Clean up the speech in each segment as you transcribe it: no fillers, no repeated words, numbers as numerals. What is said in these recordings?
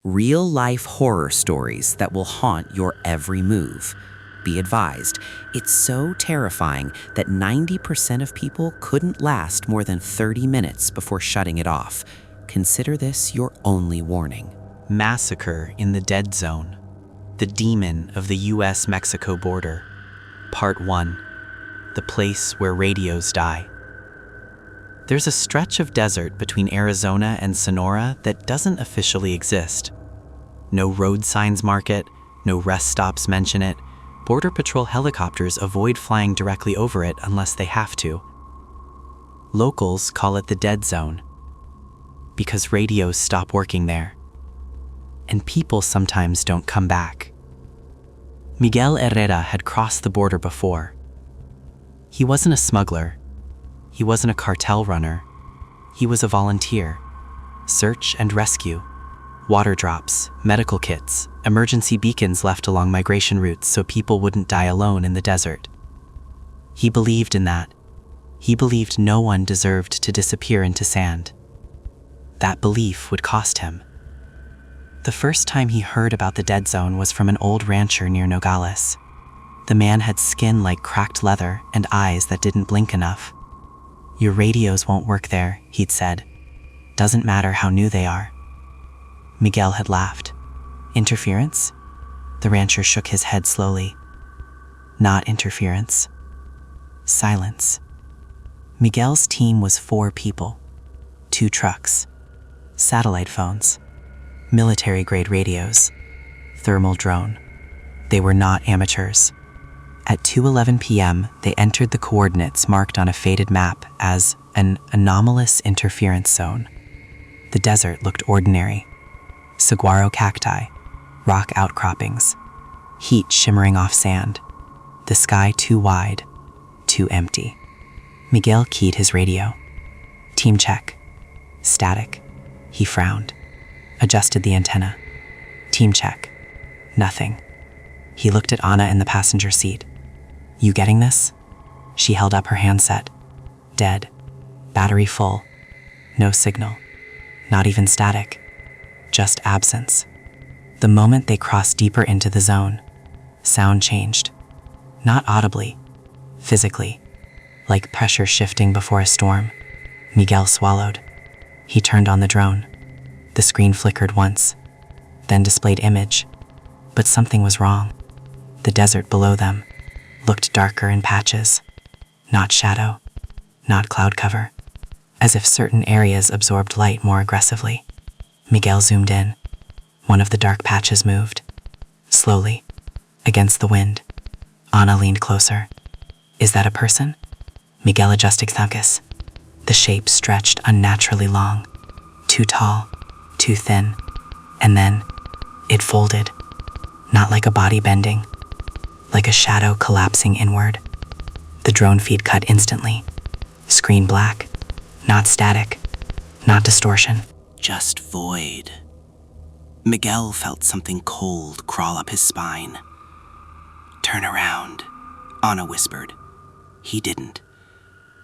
Real-life horror stories that will haunt your every move. Be advised, it's so terrifying that 90% of people couldn't last more than 30 minutes before shutting it off. Consider this your only warning. Massacre in the Dead Zone. The Demon of the US-Mexico Border. Part 1. The Place Where Radios Die. There's a stretch of desert between Arizona and Sonora that doesn't officially exist. No road signs mark it, no rest stops mention it. Border Patrol helicopters avoid flying directly over it unless they have to. Locals call it the Dead Zone because radios stop working there. And people sometimes don't come back. Miguel Herrera had crossed the border before. He wasn't a smuggler. He wasn't a cartel runner. He was a volunteer. Search and rescue. Water drops, medical kits, emergency beacons left along migration routes so people wouldn't die alone in the desert. He believed in that. He believed no one deserved to disappear into sand. That belief would cost him. The first time he heard about the Dead Zone was from an old rancher near Nogales. The man had skin like cracked leather and eyes that didn't blink enough. "Your radios won't work there," he'd said. "Doesn't matter how new they are." Miguel had laughed. "Interference?" The rancher shook his head slowly. "Not interference. Silence." Miguel's team was 4 people. 2 trucks. Satellite phones. Military-grade radios. Thermal drone. They were not amateurs. At 2:11 p.m., they entered the coordinates marked on a faded map as an anomalous interference zone. The desert looked ordinary. Saguaro cacti, rock outcroppings, heat shimmering off sand, the sky too wide, too empty. Miguel keyed his radio. "Team check." "Static." He frowned, adjusted the antenna. "Team check." Nothing. He looked at Ana in the passenger seat. "You getting this?" She held up her handset. Dead. Battery full. No signal. Not even static. Just absence. The moment they crossed deeper into the zone, sound changed. Not audibly. Physically. Like pressure shifting before a storm. Miguel swallowed. He turned on the drone. The screen flickered once, then displayed image. But something was wrong. The desert below them looked darker in patches. Not shadow, not cloud cover. As if certain areas absorbed light more aggressively. Miguel zoomed in. One of the dark patches moved. Slowly, against the wind. Ana leaned closer. "Is that a person?" Miguel adjusted focus. The shape stretched unnaturally long. Too tall, too thin. And then, it folded. Not like a body bending. Like a shadow collapsing inward. The drone feed cut instantly. Screen black. Not static. Not distortion. Just void. Miguel felt something cold crawl up his spine. "Turn around," Ana whispered. He didn't,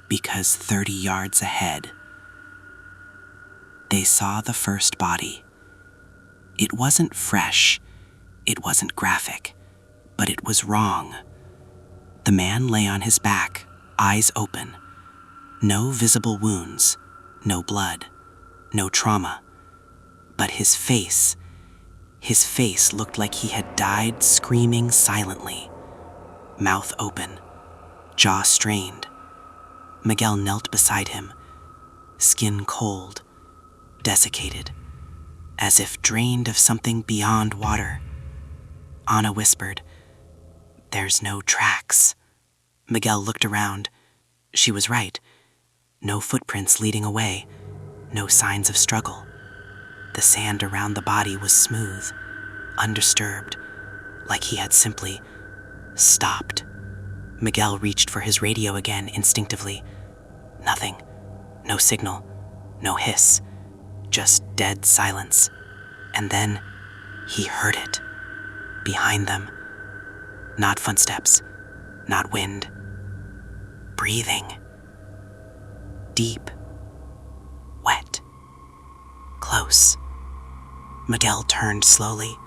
because 30 yards ahead, they saw the first body. It wasn't fresh, it wasn't graphic, but it was wrong. The man lay on his back, eyes open. No visible wounds, no blood. No trauma, but his face looked like he had died screaming silently. Mouth open, jaw strained. Miguel knelt beside him, skin cold, desiccated, as if drained of something beyond water. Ana whispered, "There's no tracks." Miguel looked around. She was right. No footprints leading away. No signs of struggle. The sand around the body was smooth, undisturbed, like he had simply stopped. Miguel reached for his radio again instinctively. Nothing. No signal. No hiss. Just dead silence. And then he heard it. Behind them. Not footsteps. Not wind. Breathing. Deep. Wet. Close. Miguel turned slowly.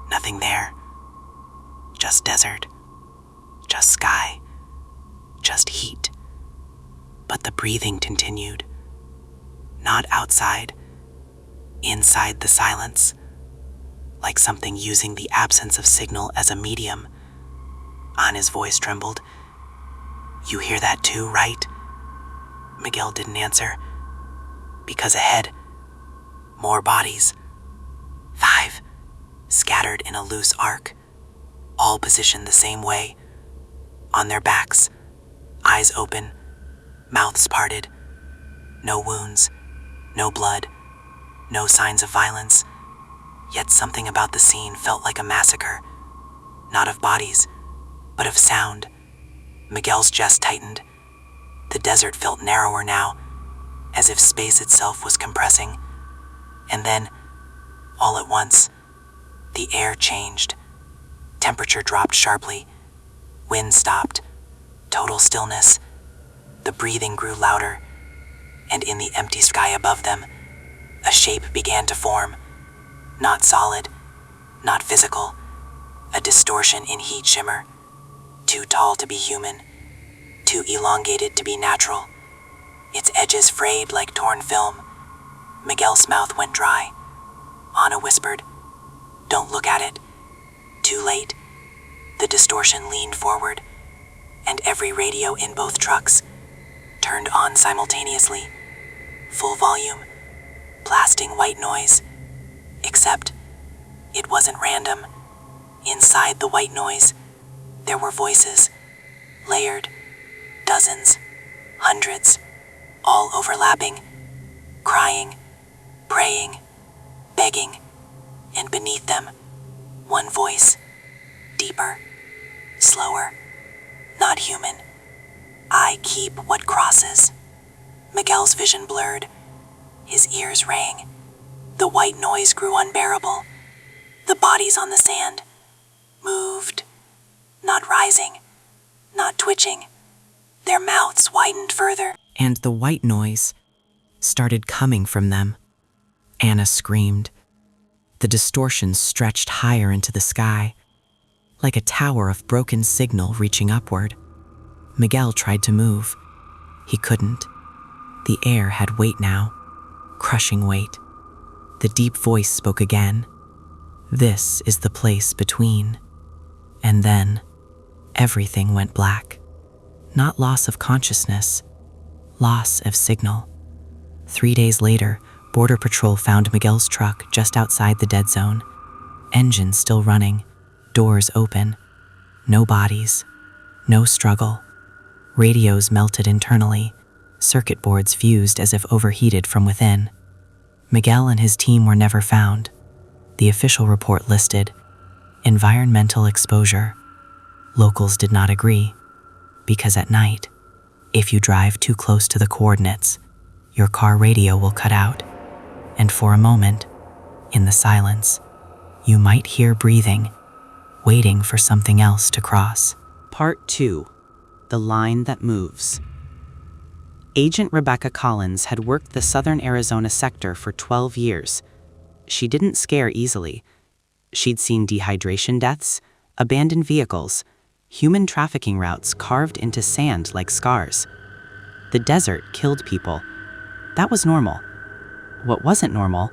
Nothing there. Just desert. Just sky. Just heat. But the breathing continued. Not outside. Inside the silence. Like something using the absence of signal as a medium. Anna's voice trembled. "You hear that too, right?" Miguel didn't answer. Because ahead, more bodies. 5, scattered in a loose arc, all positioned the same way. On their backs, eyes open, mouths parted. No wounds, no blood, no signs of violence. Yet something about the scene felt like a massacre. Not of bodies, but of sound. Miguel's chest tightened. The desert felt narrower now, as if space itself was compressing. And then, all at once, the air changed. Temperature dropped sharply. Wind stopped. Total stillness. The breathing grew louder. And in the empty sky above them, a shape began to form. Not solid, not physical. A distortion in heat shimmer. Too tall to be human. Too elongated to be natural. Its edges frayed like torn film. Miguel's mouth went dry. Anna whispered, "Don't look at it." Too late. The distortion leaned forward, and every radio in both trucks turned on simultaneously. Full volume, blasting white noise. Except, it wasn't random. Inside the white noise, there were voices, layered, dozens, hundreds, all overlapping, crying, praying, begging, and beneath them, one voice, deeper, slower, not human. "I keep what crosses." Miguel's vision blurred. His ears rang. The white noise grew unbearable. The bodies on the sand moved, not rising, not twitching. Their mouths widened further. And the white noise started coming from them. Anna screamed. The distortion stretched higher into the sky, like a tower of broken signal reaching upward. Miguel tried to move. He couldn't. The air had weight now, crushing weight. The deep voice spoke again. "This is the place between." And then, everything went black. Not loss of consciousness, loss of signal. 3 days later, Border Patrol found Miguel's truck just outside the dead zone. Engines still running, doors open. No bodies, no struggle. Radios melted internally, circuit boards fused as if overheated from within. Miguel and his team were never found. The official report listed environmental exposure. Locals did not agree, because at night, if you drive too close to the coordinates, your car radio will cut out, and for a moment, in the silence, you might hear breathing, waiting for something else to cross. Part 2. The Line That Moves. Agent Rebecca Collins had worked the southern Arizona sector for 12 years. She didn't scare easily. She'd seen dehydration deaths, abandoned vehicles, human trafficking routes carved into sand like scars. The desert killed people. That was normal. What wasn't normal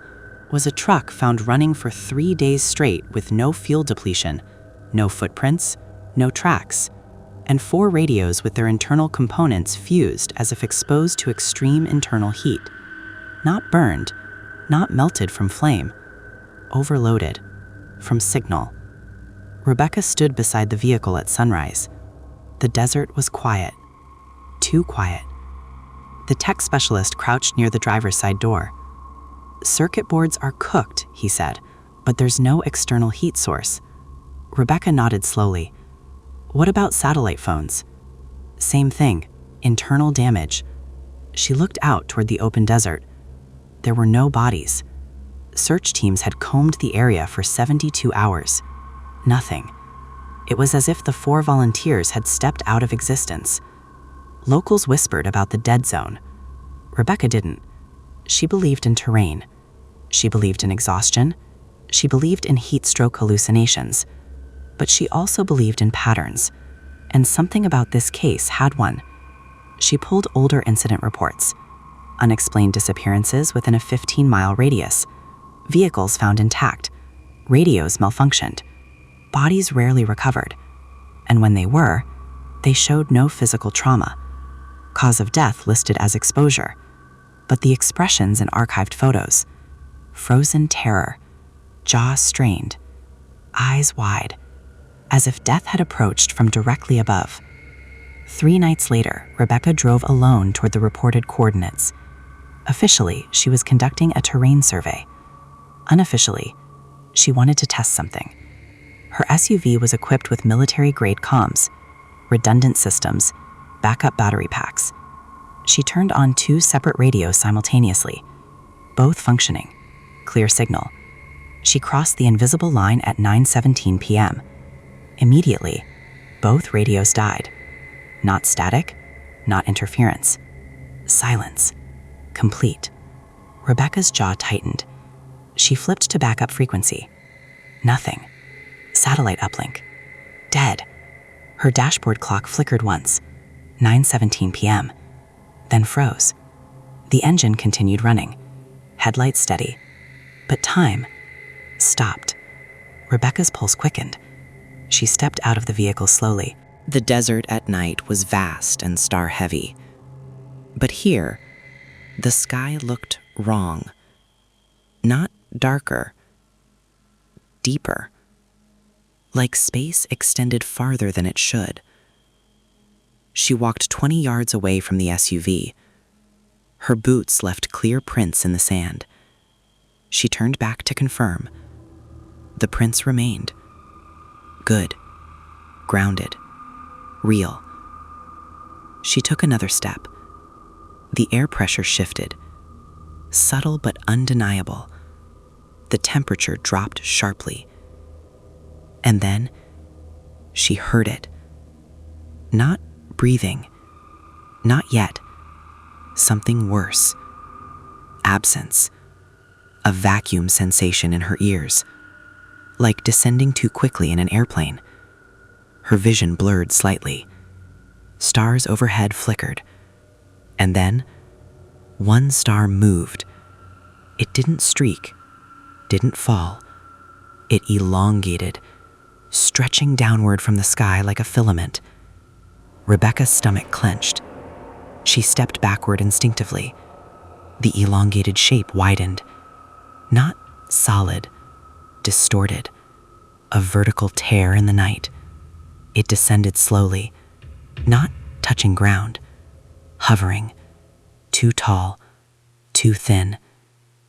was a truck found running for 3 days straight with no fuel depletion, no footprints, no tracks, and 4 radios with their internal components fused as if exposed to extreme internal heat. Not burned, not melted from flame, overloaded, from signal. Rebecca stood beside the vehicle at sunrise. The desert was quiet, too quiet. The tech specialist crouched near the driver's side door. "Circuit boards are cooked," he said, "but there's no external heat source." Rebecca nodded slowly. "What about satellite phones?" "Same thing, internal damage." She looked out toward the open desert. There were no bodies. Search teams had combed the area for 72 hours. Nothing. It was as if the 4 volunteers had stepped out of existence. Locals whispered about the dead zone. Rebecca didn't. She believed in terrain. She believed in exhaustion. She believed in heat stroke hallucinations. But she also believed in patterns. And something about this case had one. She pulled older incident reports. Unexplained disappearances within a 15-mile radius. Vehicles found intact. Radios malfunctioned. Bodies rarely recovered. And when they were, they showed no physical trauma. Cause of death listed as exposure. But the expressions in archived photos: frozen terror, jaw strained, eyes wide, as if death had approached from directly above. 3 nights later, Rebecca drove alone toward the reported coordinates. Officially, she was conducting a terrain survey. Unofficially, she wanted to test something. Her SUV was equipped with military-grade comms, redundant systems, backup battery packs. She turned on 2 separate radios simultaneously, both functioning. Clear signal. She crossed the invisible line at 9:17 p.m. Immediately, both radios died. Not static, not interference. Silence. Complete. Rebecca's jaw tightened. She flipped to backup frequency. Nothing. Satellite uplink. Dead. Her dashboard clock flickered once. 9:17 p.m. Then froze. The engine continued running. Headlights steady. But time stopped. Rebecca's pulse quickened. She stepped out of the vehicle slowly. The desert at night was vast and star-heavy. But here, the sky looked wrong. Not darker, deeper. Like space extended farther than it should. She walked 20 yards away from the SUV. Her boots left clear prints in the sand. She turned back to confirm. The prints remained. Good. Grounded. Real. She took another step. The air pressure shifted. Subtle but undeniable. The temperature dropped sharply. And then she heard it. Not breathing. Not yet. Something worse. Absence. A vacuum sensation in her ears. Like descending too quickly in an airplane. Her vision blurred slightly. Stars overhead flickered. And then, one star moved. It didn't streak. Didn't fall. It elongated, stretching downward from the sky like a filament. Rebecca's stomach clenched. She stepped backward instinctively. The elongated shape widened. Not solid, distorted. A vertical tear in the night. It descended slowly, not touching ground, hovering, too tall, too thin.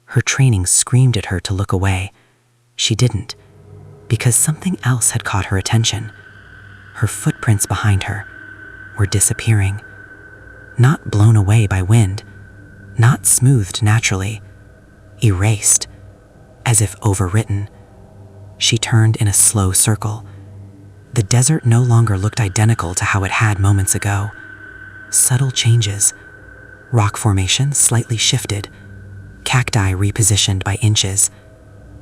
Her training screamed at her to look away. She didn't, because something else had caught her attention. Her footprints behind her were disappearing, not blown away by wind, not smoothed naturally, erased, as if overwritten. She turned in a slow circle. The desert no longer looked identical to how it had moments ago. Subtle changes. Rock formation slightly shifted. Cacti repositioned by inches.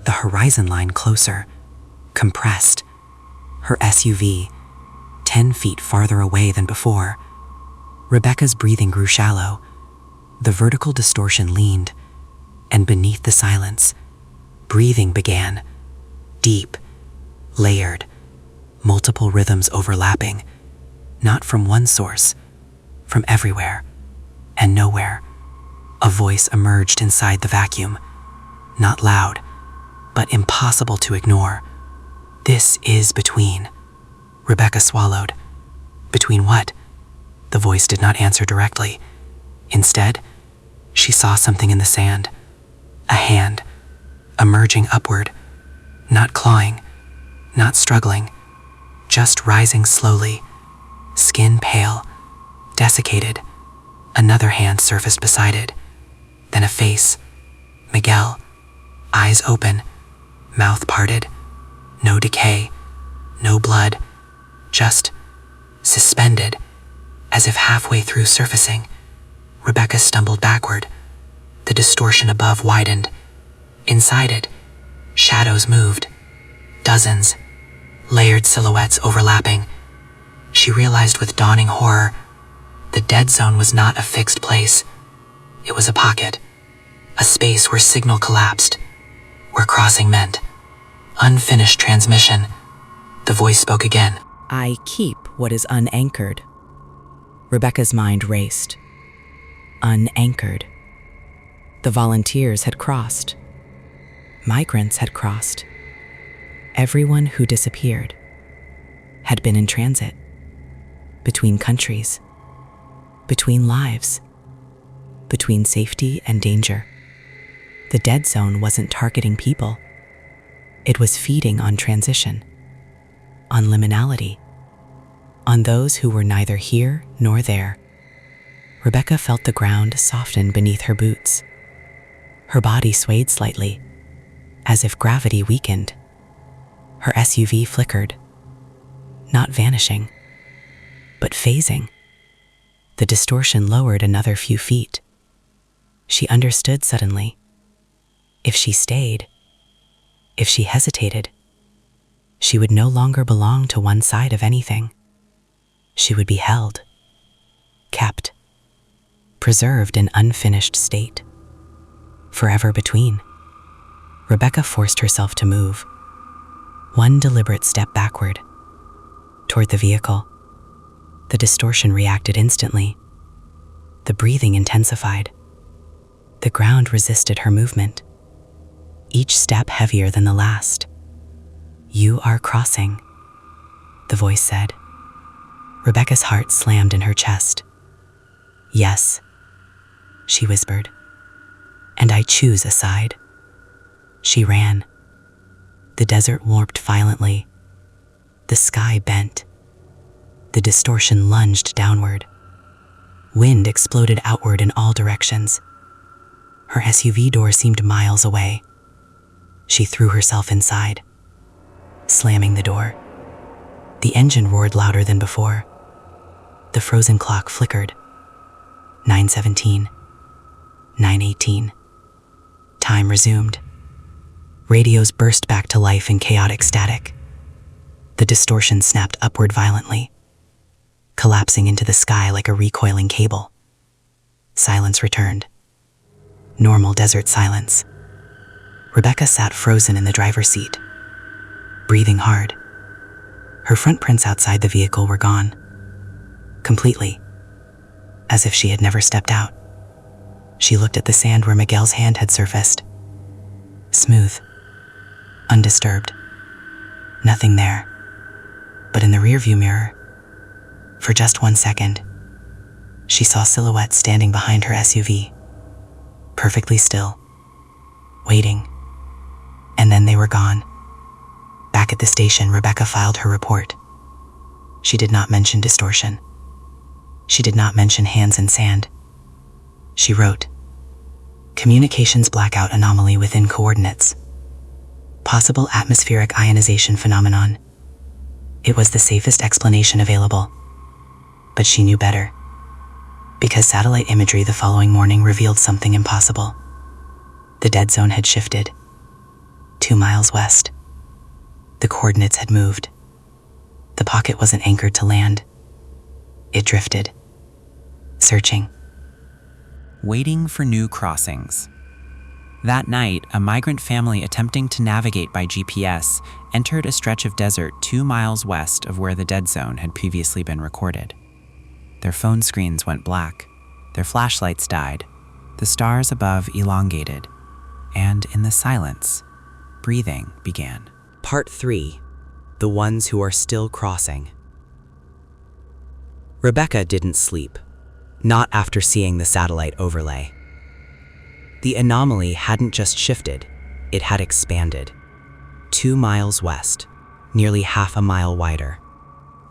The horizon line closer. Compressed. Her SUV, 10 feet farther away than before. Rebecca's breathing grew shallow. The vertical distortion leaned. And beneath the silence, breathing began. Deep. Layered. Multiple rhythms overlapping, not from one source, from everywhere and nowhere. A voice emerged inside the vacuum, not loud, but impossible to ignore. This is between. Rebecca swallowed. Between what? The voice did not answer directly. Instead, she saw something in the sand. A hand, emerging upward, not clawing, not struggling, just rising slowly, skin pale, desiccated. Another hand surfaced beside it. Then a face. Miguel. Eyes open, mouth parted. No decay, no blood. Just suspended, as if halfway through surfacing. Rebecca stumbled backward. The distortion above widened. Inside it, shadows moved. Dozens, layered silhouettes overlapping. She realized with dawning horror, the dead zone was not a fixed place. It was a pocket, a space where signal collapsed, where crossing meant unfinished transmission. The voice spoke again. I keep what is unanchored. Rebecca's mind raced. Unanchored. The volunteers had crossed. Migrants had crossed. Everyone who disappeared had been in transit. Between countries. Between lives. Between safety and danger. The dead zone wasn't targeting people. It was feeding on transition. On liminality. On those who were neither here nor there. Rebecca felt the ground soften beneath her boots. Her body swayed slightly, as if gravity weakened. Her SUV flickered, not vanishing, but phasing. The distortion lowered another few feet. She understood suddenly. If she stayed, if she hesitated, she would no longer belong to one side of anything. She would be held, kept, preserved in unfinished state. Forever between. Rebecca forced herself to move. One deliberate step backward, toward the vehicle. The distortion reacted instantly. The breathing intensified. The ground resisted her movement, each step heavier than the last. You are crossing, the voice said. Rebecca's heart slammed in her chest. Yes, she whispered. And I choose a side. She ran. The desert warped violently. The sky bent. The distortion lunged downward. Wind exploded outward in all directions. Her SUV door seemed miles away. She threw herself inside, slamming the door. The engine roared louder than before. The frozen clock flickered. 9:17. 9:18. Time resumed. Radios burst back to life in chaotic static. The distortion snapped upward violently, collapsing into the sky like a recoiling cable. Silence returned. Normal desert silence. Rebecca sat frozen in the driver's seat, breathing hard. Her front prints outside the vehicle were gone. Completely. As if she had never stepped out. She looked at the sand where Miguel's hand had surfaced. Smooth. Undisturbed. Nothing there. But in the rearview mirror, for just 1 second, she saw silhouettes standing behind her SUV. Perfectly still. Waiting. And then they were gone. Back at the station, Rebecca filed her report. She did not mention distortion. She did not mention hands in sand. She wrote, communications blackout anomaly within coordinates. Possible atmospheric ionization phenomenon. It was the safest explanation available. But she knew better. Because satellite imagery the following morning revealed something impossible. The dead zone had shifted. 2 miles west. The coordinates had moved. The pocket wasn't anchored to land. It drifted. Searching. Waiting for new crossings. That night, a migrant family attempting to navigate by GPS entered a stretch of desert 2 miles west of where the dead zone had previously been recorded. Their phone screens went black, their flashlights died, the stars above elongated, and in the silence, breathing began. Part 3. The ones who are still crossing. Rebecca didn't sleep, not after seeing the satellite overlay. The anomaly hadn't just shifted, it had expanded. 2 miles west, nearly half a mile wider,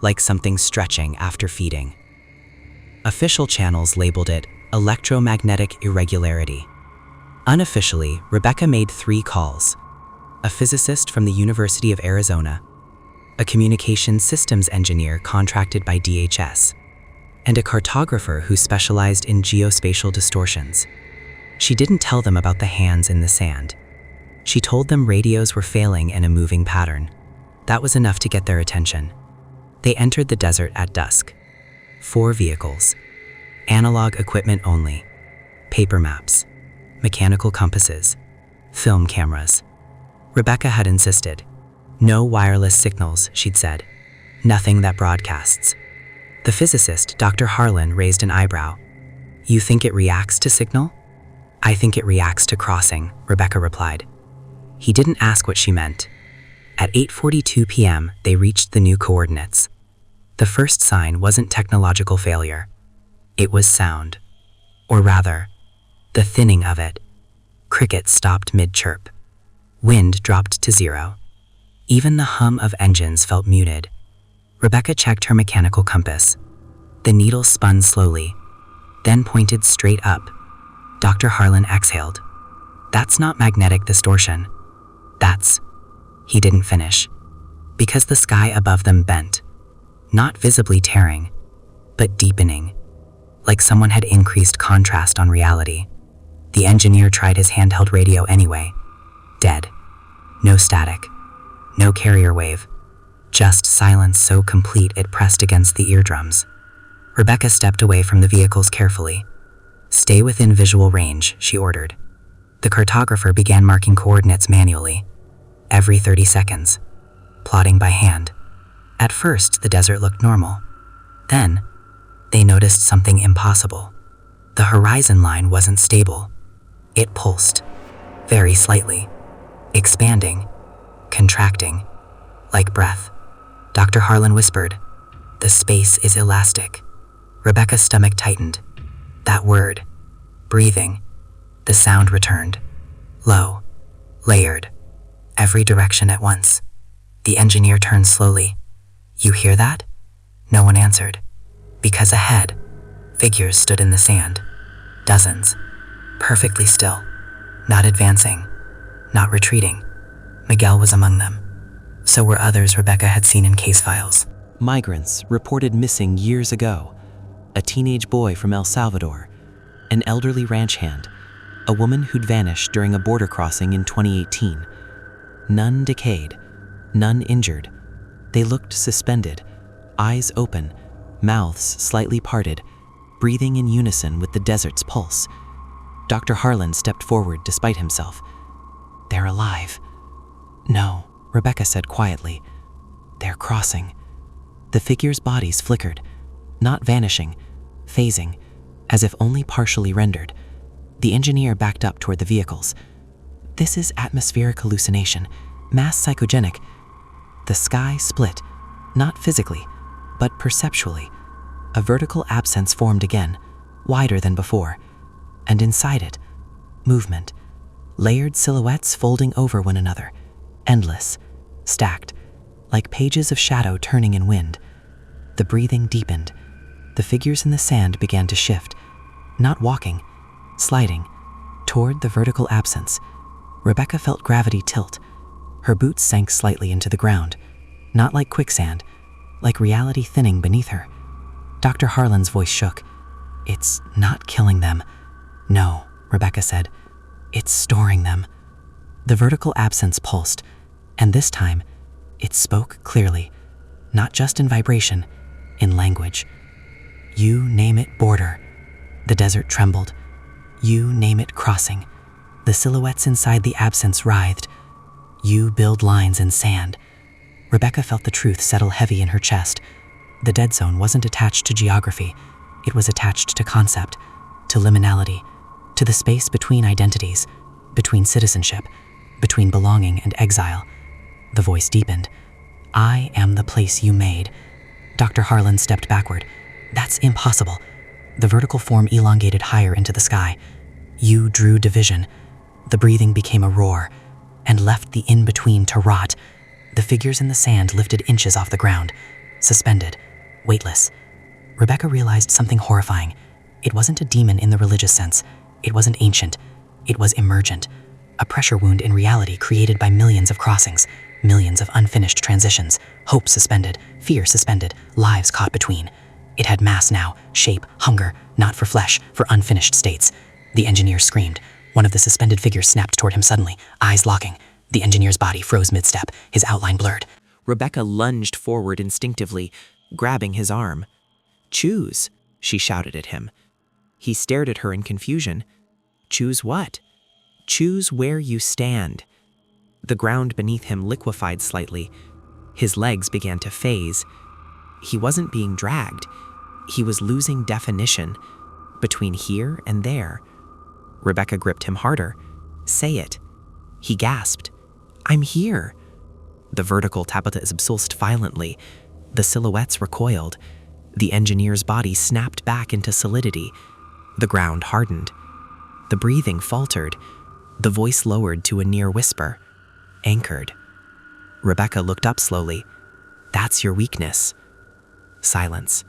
like something stretching after feeding. Official channels labeled it electromagnetic irregularity. Unofficially, Rebecca made 3 calls: a physicist from the University of Arizona, a communications systems engineer contracted by DHS, and a cartographer who specialized in geospatial distortions. She didn't tell them about the hands in the sand. She told them radios were failing in a moving pattern. That was enough to get their attention. They entered the desert at dusk. 4 vehicles. Analog equipment only. Paper maps. Mechanical compasses. Film cameras. Rebecca had insisted. No wireless signals, she'd said. Nothing that broadcasts. The physicist, Dr. Harlan, raised an eyebrow. You think it reacts to signal? I think it reacts to crossing, Rebecca replied. He didn't ask what she meant. At 8:42 p.m., they reached the new coordinates. The first sign wasn't technological failure. It was sound. Or rather, the thinning of it. Crickets stopped mid-chirp. Wind dropped to 0. Even the hum of engines felt muted. Rebecca checked her mechanical compass. The needle spun slowly, then pointed straight up. Dr. Harlan exhaled. That's not magnetic distortion. That's... He didn't finish. Because the sky above them bent. Not visibly tearing, but deepening. Like someone had increased contrast on reality. The engineer tried his handheld radio anyway. Dead. No static. No carrier wave. Just silence so complete it pressed against the eardrums. Rebecca stepped away from the vehicles carefully. Stay within visual range, she ordered. The cartographer began marking coordinates manually. Every 30 seconds. Plotting by hand. At first, the desert looked normal. Then, they noticed something impossible. The horizon line wasn't stable. It pulsed. Very slightly. Expanding. Contracting. Like breath. Dr. Harlan whispered, "The space is elastic." Rebecca's stomach tightened. That word. Breathing. The sound returned. Low. Layered. Every direction at once. The engineer turned slowly. You hear that? No one answered. Because ahead, figures stood in the sand. Dozens. Perfectly still. Not advancing. Not retreating. Miguel was among them. So were others Rebecca had seen in case files. Migrants reported missing years ago. A teenage boy from El Salvador, an elderly ranch hand, a woman who'd vanished during a border crossing in 2018. None decayed, none injured. They looked suspended, eyes open, mouths slightly parted, breathing in unison with the desert's pulse. Dr. Harlan stepped forward despite himself. They're alive. No, Rebecca said quietly. They're crossing. The figures' bodies flickered, not vanishing, phasing, as if only partially rendered. The engineer backed up toward the vehicles. This is atmospheric hallucination, mass psychogenic. The sky split, not physically, but perceptually. A vertical absence formed again, wider than before, and inside it, movement, layered silhouettes folding over one another, endless, stacked, like pages of shadow turning in wind. The breathing deepened. The figures in the sand began to shift, not walking, sliding, toward the vertical absence. Rebecca felt gravity tilt. Her boots sank slightly into the ground, not like quicksand, like reality thinning beneath her. Dr. Harlan's voice shook. It's not killing them. No, Rebecca said. It's storing them. The vertical absence pulsed, and this time, it spoke clearly, not just in vibration, in language. You name it border. The desert trembled. You name it crossing. The silhouettes inside the absence writhed. You build lines in sand. Rebecca felt the truth settle heavy in her chest. The dead zone wasn't attached to geography. It was attached to concept, to liminality, to the space between identities, between citizenship, between belonging and exile. The voice deepened. I am the place you made. Dr. Harlan stepped backward. That's impossible. The vertical form elongated higher into the sky. You drew division. The breathing became a roar, and left the in-between to rot. The figures in the sand lifted inches off the ground, suspended, weightless. Rebecca realized something horrifying. It wasn't a demon in the religious sense. It wasn't ancient. It was emergent. A pressure wound in reality created by millions of crossings, millions of unfinished transitions, hope suspended, fear suspended, lives caught between. It had mass now, shape, hunger, not for flesh, for unfinished states. The engineer screamed. One of the suspended figures snapped toward him suddenly, eyes locking. The engineer's body froze mid-step, his outline blurred. Rebecca lunged forward instinctively, grabbing his arm. "Choose," she shouted at him. He stared at her in confusion. "Choose what?" "Choose where you stand." The ground beneath him liquefied slightly. His legs began to phase. He wasn't being dragged. He was losing definition between here and there. Rebecca gripped him harder. "Say it." He gasped. "I'm here." The vertical tapetus pulsed violently. The silhouettes recoiled. The engineer's body snapped back into solidity. The ground hardened. The breathing faltered. The voice lowered to a near whisper. "Anchored." Rebecca looked up slowly. "That's your weakness." Silence.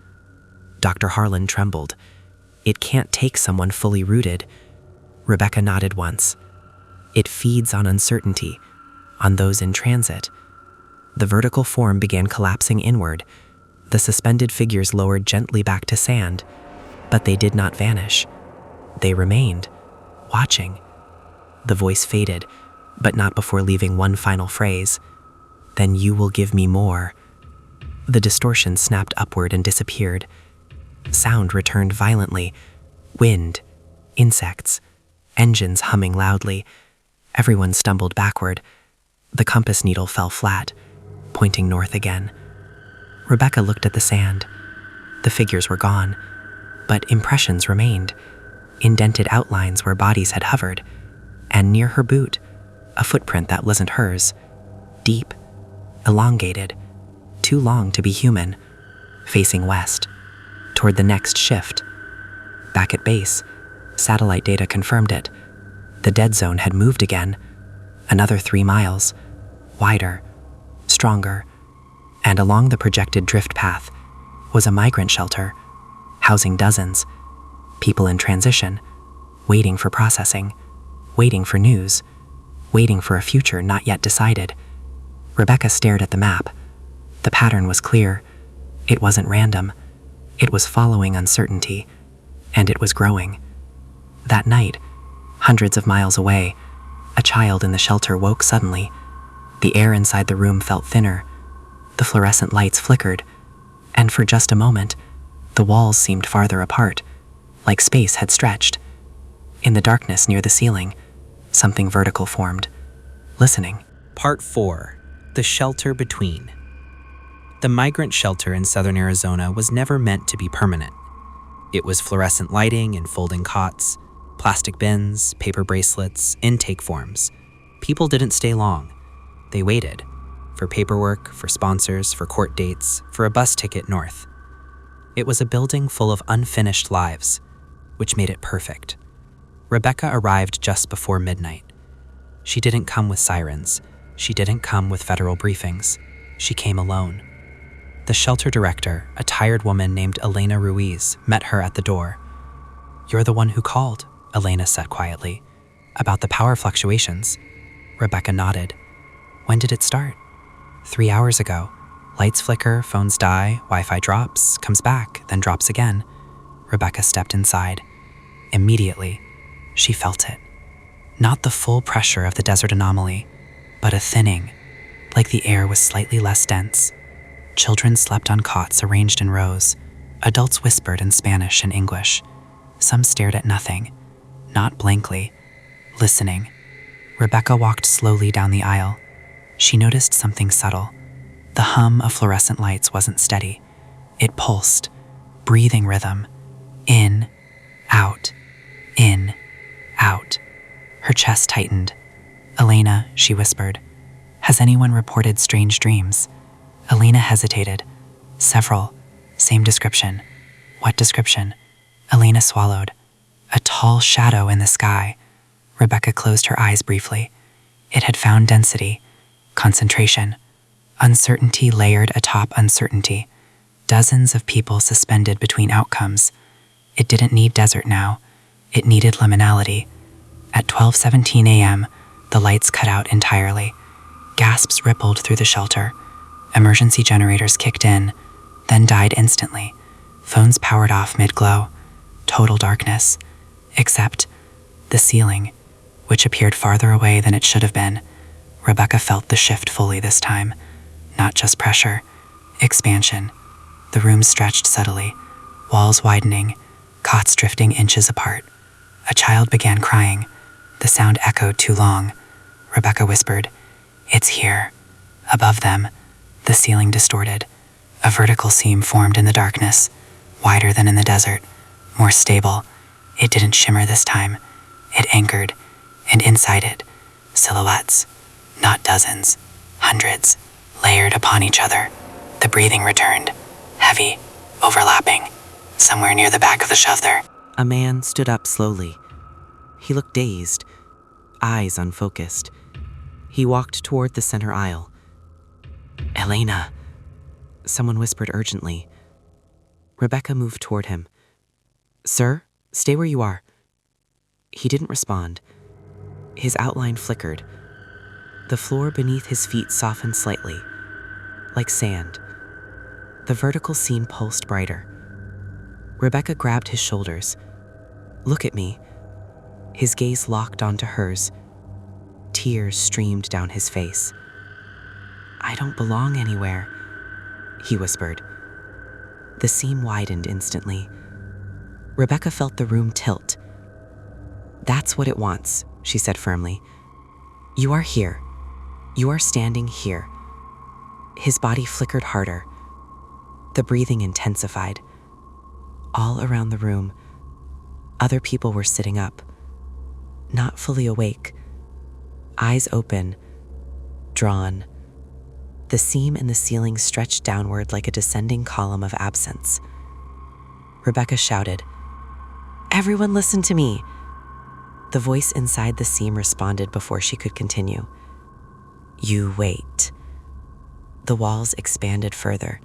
Dr. Harlan trembled. "It can't take someone fully rooted." Rebecca nodded once. "It feeds on uncertainty, on those in transit." The vertical form began collapsing inward. The suspended figures lowered gently back to sand, but they did not vanish. They remained, watching. The voice faded, but not before leaving one final phrase. "Then you will give me more." The distortion snapped upward and disappeared. Sound returned violently. Wind, insects, engines humming loudly. Everyone stumbled backward. The compass needle fell flat, pointing north again. Rebecca looked at the sand. The figures were gone, but impressions remained, indented outlines where bodies had hovered, and near her boot, a footprint that wasn't hers, deep, elongated, too long to be human, facing west, toward the next shift. Back at base, satellite data confirmed it. The dead zone had moved again, another 3 miles, wider, stronger, and along the projected drift path was a migrant shelter, housing dozens, people in transition, waiting for processing, waiting for news, waiting for a future not yet decided. Rebecca stared at the map. The pattern was clear. It wasn't random. It was following uncertainty, and it was growing. That night, hundreds of miles away, a child in the shelter woke suddenly. The air inside the room felt thinner. The fluorescent lights flickered, and for just a moment, the walls seemed farther apart, like space had stretched. In the darkness near the ceiling, something vertical formed, listening. Part 4. The Shelter Between. The migrant shelter in southern Arizona was never meant to be permanent. It was fluorescent lighting and folding cots, plastic bins, paper bracelets, intake forms. People didn't stay long. They waited. For paperwork, for sponsors, for court dates, for a bus ticket north. It was a building full of unfinished lives, which made it perfect. Rebecca arrived just before midnight. She didn't come with sirens. She didn't come with federal briefings. She came alone. The shelter director, a tired woman named Elena Ruiz, met her at the door. "You're the one who called," Elena said quietly. "About the power fluctuations." Rebecca nodded. "When did it start?" 3 hours ago. Lights flicker, phones die, Wi-Fi drops, comes back, then drops again. Rebecca stepped inside. Immediately, she felt it. Not the full pressure of the desert anomaly, but a thinning, like the air was slightly less dense. Children slept on cots arranged in rows. Adults whispered in Spanish and English. Some stared at nothing, not blankly, listening. Rebecca walked slowly down the aisle. She noticed something subtle. The hum of fluorescent lights wasn't steady. It pulsed, breathing rhythm. In, out, in, out. Her chest tightened. "Elena," she whispered, "has anyone reported strange dreams?" Elena hesitated. "Several. Same description." "What description?" Elena swallowed. "A tall shadow in the sky." Rebecca closed her eyes briefly. It had found density, concentration, uncertainty layered atop uncertainty, dozens of people suspended between outcomes. It didn't need desert now. It needed liminality. At 12:17 a.m., the lights cut out entirely. Gasps rippled through the shelter. Emergency generators kicked in, then died instantly. Phones powered off mid-glow. Total darkness. Except the ceiling. which appeared farther away than it should have been. Rebecca felt the shift fully this time. Not just pressure, expansion. The room stretched subtly, walls widening, cots drifting inches apart. A child began crying. The sound echoed too long. Rebecca whispered, "It's here." Above them, the ceiling distorted. A vertical seam formed in the darkness, wider than in the desert, more stable. It didn't shimmer this time. It anchored, and inside it, silhouettes. Not dozens, hundreds, layered upon each other. The breathing returned, heavy, overlapping, somewhere near the back of the shelf there. A man stood up slowly. He looked dazed, eyes unfocused. He walked toward the center aisle. "Elena," someone whispered urgently. Rebecca moved toward him. "Sir, stay where you are." He didn't respond. His outline flickered. The floor beneath his feet softened slightly, like sand. The vertical seam pulsed brighter. Rebecca grabbed his shoulders. "Look at me." His gaze locked onto hers. Tears streamed down his face. "I don't belong anywhere," he whispered. The seam widened instantly. Rebecca felt the room tilt. "That's what it wants," she said firmly. "You are here. You are standing here." His body flickered harder. The breathing intensified. All around the room, other people were sitting up, not fully awake, eyes open, drawn. The seam in the ceiling stretched downward like a descending column of absence. Rebecca shouted, "Everyone listen to me!" The voice inside the seam responded before she could continue. "You wait." The walls expanded further.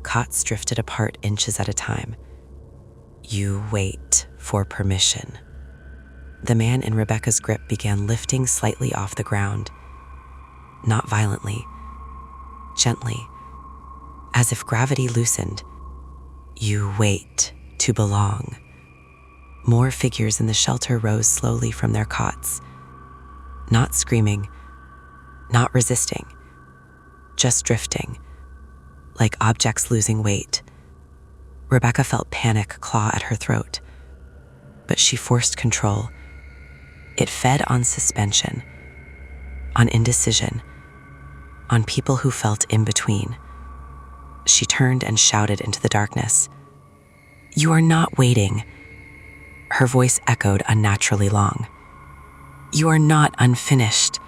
Cots drifted apart inches at a time. "You wait for permission." The man in Rebecca's grip began lifting slightly off the ground. Not violently, gently, as if gravity loosened. "You wait to belong." More figures in the shelter rose slowly from their cots, not screaming, not resisting, just drifting, like objects losing weight. Rebecca felt panic claw at her throat, but she forced control. It fed on suspension, on indecision, on people who felt in between. She turned and shouted into the darkness, "You are not waiting." Her voice echoed unnaturally long. "You are not unfinished."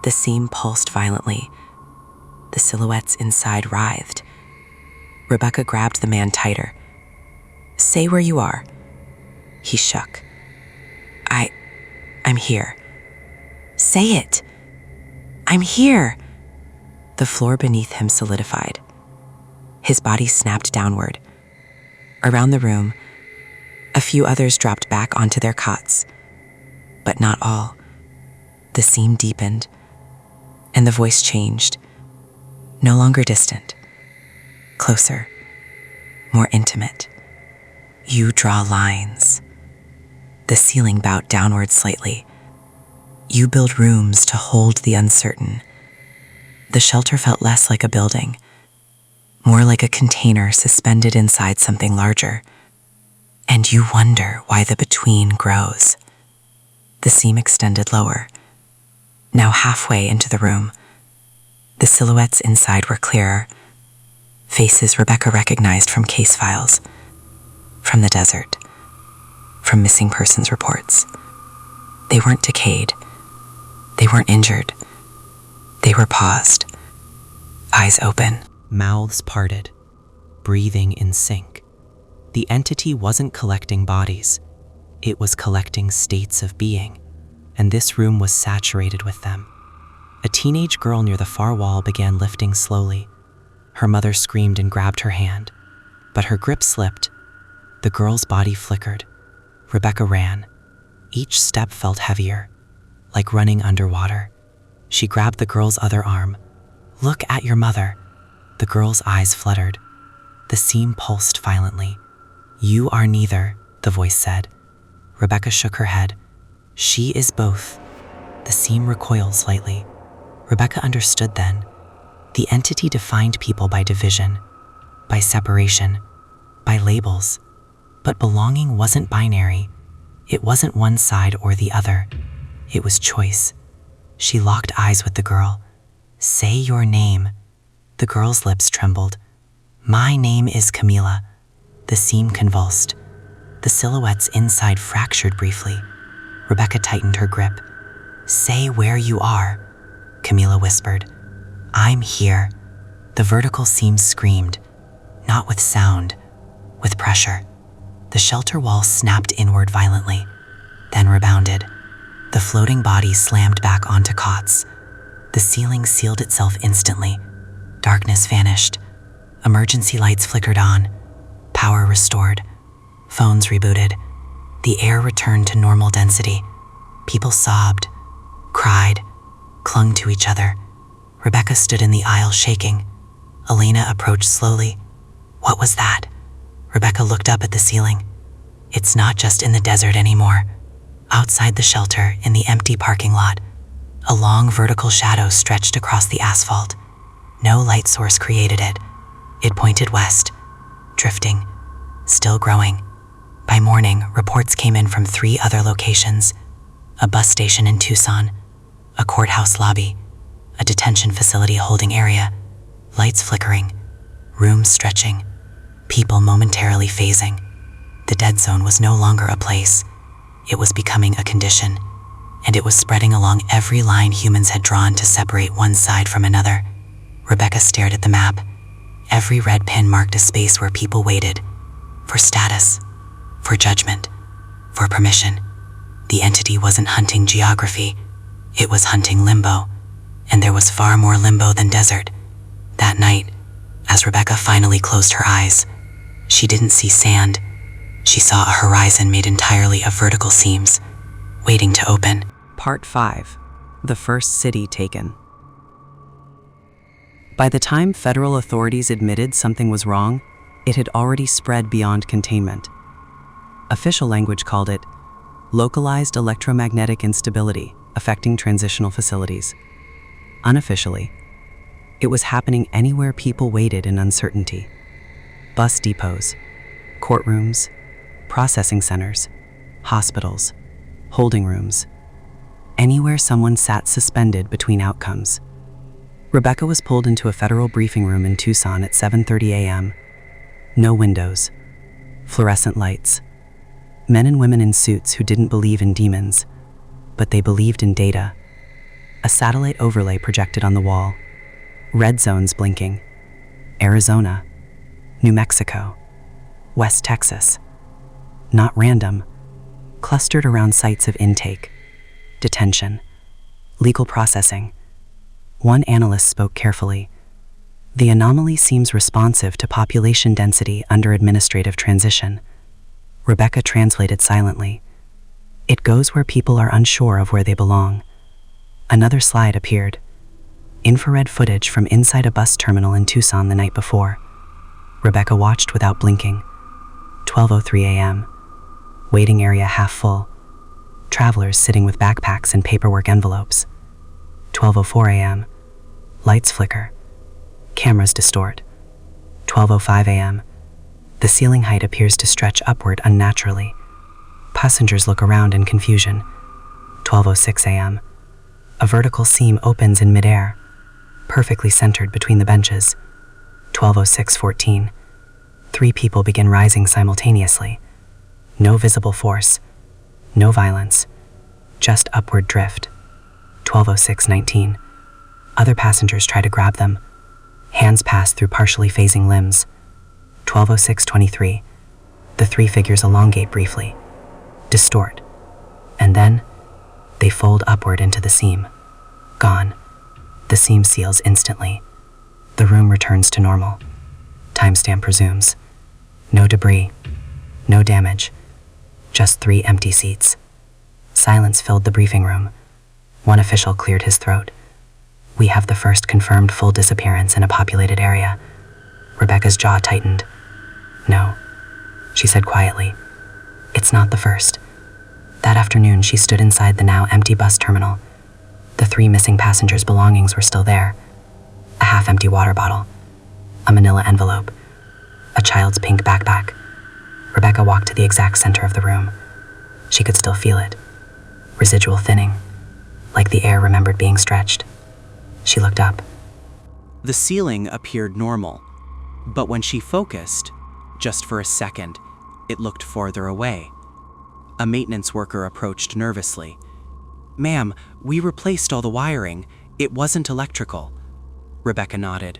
The seam pulsed violently. The silhouettes inside writhed. Rebecca grabbed the man tighter. "Say where you are." He shook. I'm here." "Say it." "I'm here." The floor beneath him solidified. His body snapped downward. Around the room, a few others dropped back onto their cots, but not all. The seam deepened, and the voice changed. No longer distant, closer, more intimate. "You draw lines." The ceiling bowed downward slightly. "You build rooms to hold the uncertain." The shelter felt less like a building, more like a container suspended inside something larger. And you wonder why the between grows. The seam extended lower, now halfway into the room. The silhouettes inside were clearer, faces Rebecca recognized from case files, from the desert, from missing persons reports. They weren't decayed. They weren't injured. They were paused, eyes open, Mouths parted, breathing in sync. The entity wasn't collecting bodies. It was collecting states of being, and this room was saturated with them. A teenage girl near the far wall began lifting slowly. Her mother screamed and grabbed her hand, but her grip slipped. The girl's body flickered. Rebecca ran. Each step felt heavier, like running underwater. She grabbed the girl's other arm. "Look at your mother." The girl's eyes fluttered. The seam pulsed violently. "You are neither," the voice said. Rebecca shook her head. She is both. The seam recoiled slightly. Rebecca understood then. The entity defined people by division, by separation, by labels. But belonging wasn't binary. It wasn't one side or the other. It was choice. She locked eyes with the girl. "Say your name." The girl's lips trembled. "My name is Camila." The seam convulsed. The silhouettes inside fractured briefly. Rebecca tightened her grip. "Say where you are," Camila whispered. "I'm here." The vertical seam screamed, not with sound, with pressure. The shelter wall snapped inward violently, then rebounded. The floating body slammed back onto cots. The ceiling sealed itself instantly. Darkness vanished. Emergency lights flickered on. Power restored. Phones rebooted. The air returned to normal density. People sobbed, cried, clung to each other. Rebecca stood in the aisle shaking. Elena approached slowly. "What was that?" Rebecca looked up at the ceiling. "It's not just in the desert anymore." Outside the shelter, in the empty parking lot, a long vertical shadow stretched across the asphalt. No light source created it. It pointed west, drifting, still growing. By morning, reports came in from 3 other locations: a bus station in Tucson, a courthouse lobby, a detention facility holding area, lights flickering, rooms stretching, people momentarily phasing. The dead zone was no longer a place. It was becoming a condition, and it was spreading along every line humans had drawn to separate one side from another. Rebecca stared at the map. Every red pin marked a space where people waited, for status, for judgment, for permission. The entity wasn't hunting geography, it was hunting limbo, and there was far more limbo than desert. That night, as Rebecca finally closed her eyes, she didn't see sand. She saw a horizon made entirely of vertical seams, waiting to open. Part 5. The First City Taken. By the time federal authorities admitted something was wrong, it had already spread beyond containment. Official language called it localized electromagnetic instability affecting transitional facilities. Unofficially, it was happening anywhere people waited in uncertainty. Bus depots, courtrooms, processing centers, hospitals, holding rooms, anywhere someone sat suspended between outcomes. Rebecca was pulled into a federal briefing room in Tucson at 7:30 a.m. No windows, fluorescent lights, men and women in suits who didn't believe in demons, but they believed in data. A satellite overlay projected on the wall, red zones blinking. Arizona, New Mexico, West Texas. Not random, clustered around sites of intake, detention, legal processing. One analyst spoke carefully. The anomaly seems responsive to population density under administrative transition. Rebecca translated silently. It goes where people are unsure of where they belong. Another slide appeared. Infrared footage from inside a bus terminal in Tucson the night before. Rebecca watched without blinking. 12:03 a.m. Waiting area half full. Travelers sitting with backpacks and paperwork envelopes. 12:04 a.m. Lights flicker. Cameras distort. 12:05 a.m. The ceiling height appears to stretch upward unnaturally. Passengers look around in confusion. 12:06 a.m. A vertical seam opens in midair, perfectly centered between the benches. 12:06:14. 3 people begin rising simultaneously. No visible force, no violence, just upward drift. 12:06:19. Other passengers try to grab them. Hands pass through partially phasing limbs. 12:06:23. The 3 figures elongate briefly, distort, and then they fold upward into the seam. Gone. The seam seals instantly. The room returns to normal. Timestamp resumes. No debris, no damage, just 3 empty seats. Silence filled the briefing room. One official cleared his throat. "We have the first confirmed full disappearance in a populated area." Rebecca's jaw tightened. "No," she said quietly. "It's not the first. That afternoon, she stood inside the now empty bus terminal. The 3 missing passengers' belongings were still there. A half-empty water bottle, a manila envelope, a child's pink backpack. Rebecca walked to the exact center of the room. She could still feel it. Residual thinning, like the air remembered being stretched. She looked up. The ceiling appeared normal, but when she focused, just for a second, it looked farther away. A maintenance worker approached nervously. "Ma'am, we replaced all the wiring. It wasn't electrical." Rebecca nodded.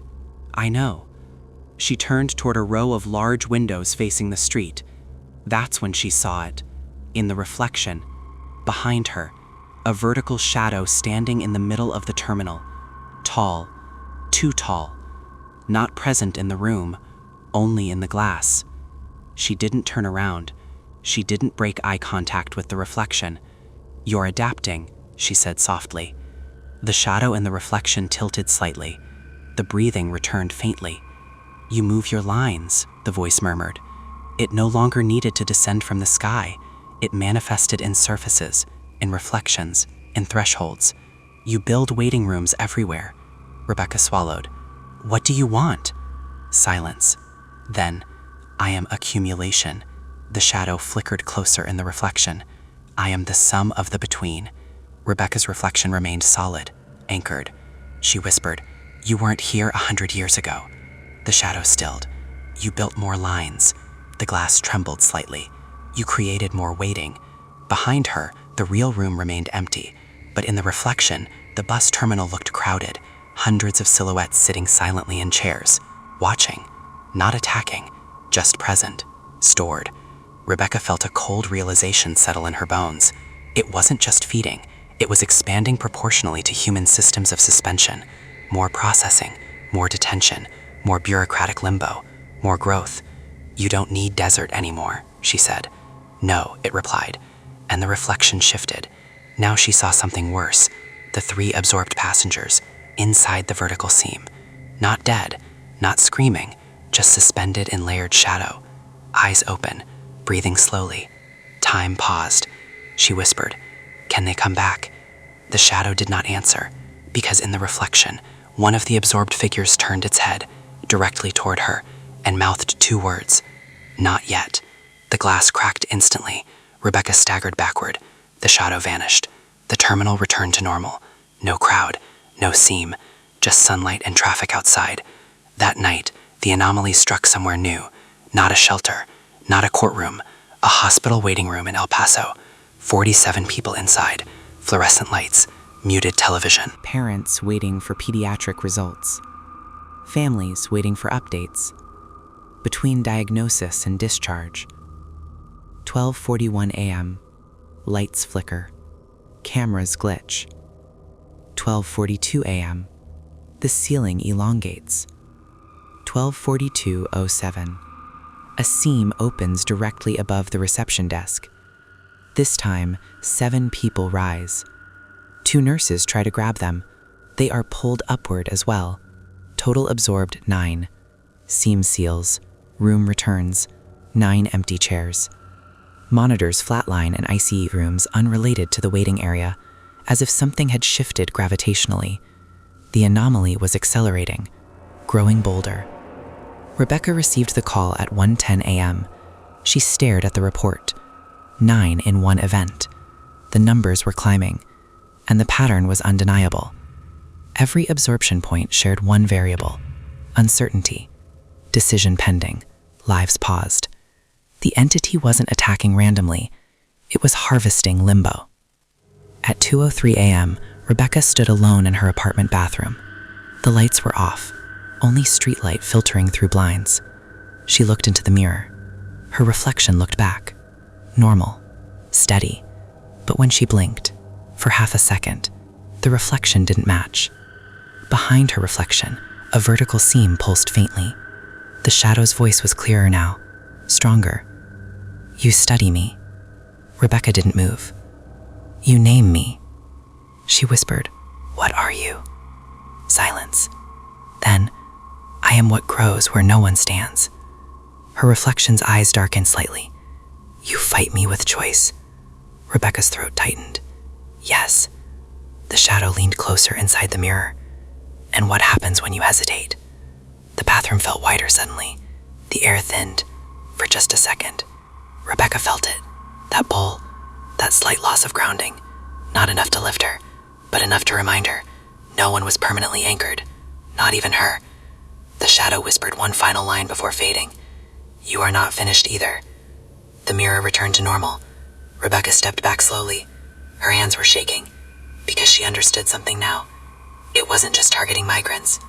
"I know." She turned toward a row of large windows facing the street. That's when she saw it. In the reflection, behind her, a vertical shadow standing in the middle of the terminal. Tall, too tall. Not present in the room, only in the glass. She didn't turn around. She didn't break eye contact with the reflection. "You're adapting," she said softly. The shadow in the reflection tilted slightly. The breathing returned faintly. "You move your lines," the voice murmured. It no longer needed to descend from the sky. It manifested in surfaces, in reflections, in thresholds. "You build waiting rooms everywhere." Rebecca swallowed. "What do you want?" Silence. Then, "I am accumulation." The shadow flickered closer in the reflection. "I am the sum of the between." Rebecca's reflection remained solid, anchored. She whispered, "You weren't here 100 years ago." The shadow stilled. "You built more lines." The glass trembled slightly. "You created more waiting." Behind her, the real room remained empty, but in the reflection, the bus terminal looked crowded, hundreds of silhouettes sitting silently in chairs, watching, not attacking, just present, stored. Rebecca felt a cold realization settle in her bones. It wasn't just feeding, it was expanding proportionally to human systems of suspension. More processing, more detention, more bureaucratic limbo, more growth. "You don't need desert anymore," she said. "No," it replied, and the reflection shifted. Now she saw something worse. The 3 absorbed passengers, inside the vertical seam. Not dead, not screaming, just suspended in layered shadow. Eyes open, breathing slowly. Time paused. She whispered, "Can they come back?" The shadow did not answer, because in the reflection, one of the absorbed figures turned its head, directly toward her, and mouthed 2 words. "Not yet." The glass cracked instantly. Rebecca staggered backward. The shadow vanished. The terminal returned to normal. No crowd, no seam, just sunlight and traffic outside. That night, the anomaly struck somewhere new. Not a shelter, not a courtroom, a hospital waiting room in El Paso. 47 people inside, fluorescent lights, muted television. Parents waiting for pediatric results. Families waiting for updates. Between diagnosis and discharge. 12:41 a.m. Lights flicker. Cameras glitch. 12:42 a.m. The ceiling elongates. 12:42:07. A seam opens directly above the reception desk. This time, 7 people rise. 2 nurses try to grab them. They are pulled upward as well. Total absorbed 9. Seam seals. Room returns. 9 empty chairs. Monitors flatline in ICU rooms unrelated to the waiting area, as if something had shifted gravitationally. The anomaly was accelerating, growing bolder. Rebecca received the call at 1:10 a.m. She stared at the report. 9 in one event. The numbers were climbing, and the pattern was undeniable. Every absorption point shared one variable: uncertainty. Decision pending. Lives paused. The entity wasn't attacking randomly. It was harvesting limbo. At 2:03 a.m., Rebecca stood alone in her apartment bathroom. The lights were off, only streetlight filtering through blinds. She looked into the mirror. Her reflection looked back. Normal, steady. But when she blinked, for half a second, the reflection didn't match. Behind her reflection, a vertical seam pulsed faintly. The shadow's voice was clearer now, stronger. "You study me." Rebecca didn't move. "You name me." She whispered, "What are you?" Silence. Then, "I am what grows where no one stands." Her reflection's eyes darkened slightly. "You fight me with choice." Rebecca's throat tightened. Yes. The shadow leaned closer inside the mirror. And what happens when you hesitate? The bathroom felt wider suddenly. The air thinned. For just a second. Rebecca felt it. That pull. That slight loss of grounding. Not enough to lift her, but enough to remind her. No one was permanently anchored. Not even her. The shadow whispered one final line before fading. You are not finished either. The mirror returned to normal. Rebecca stepped back slowly. Her hands were shaking, because she understood something now. It wasn't just targeting migrants,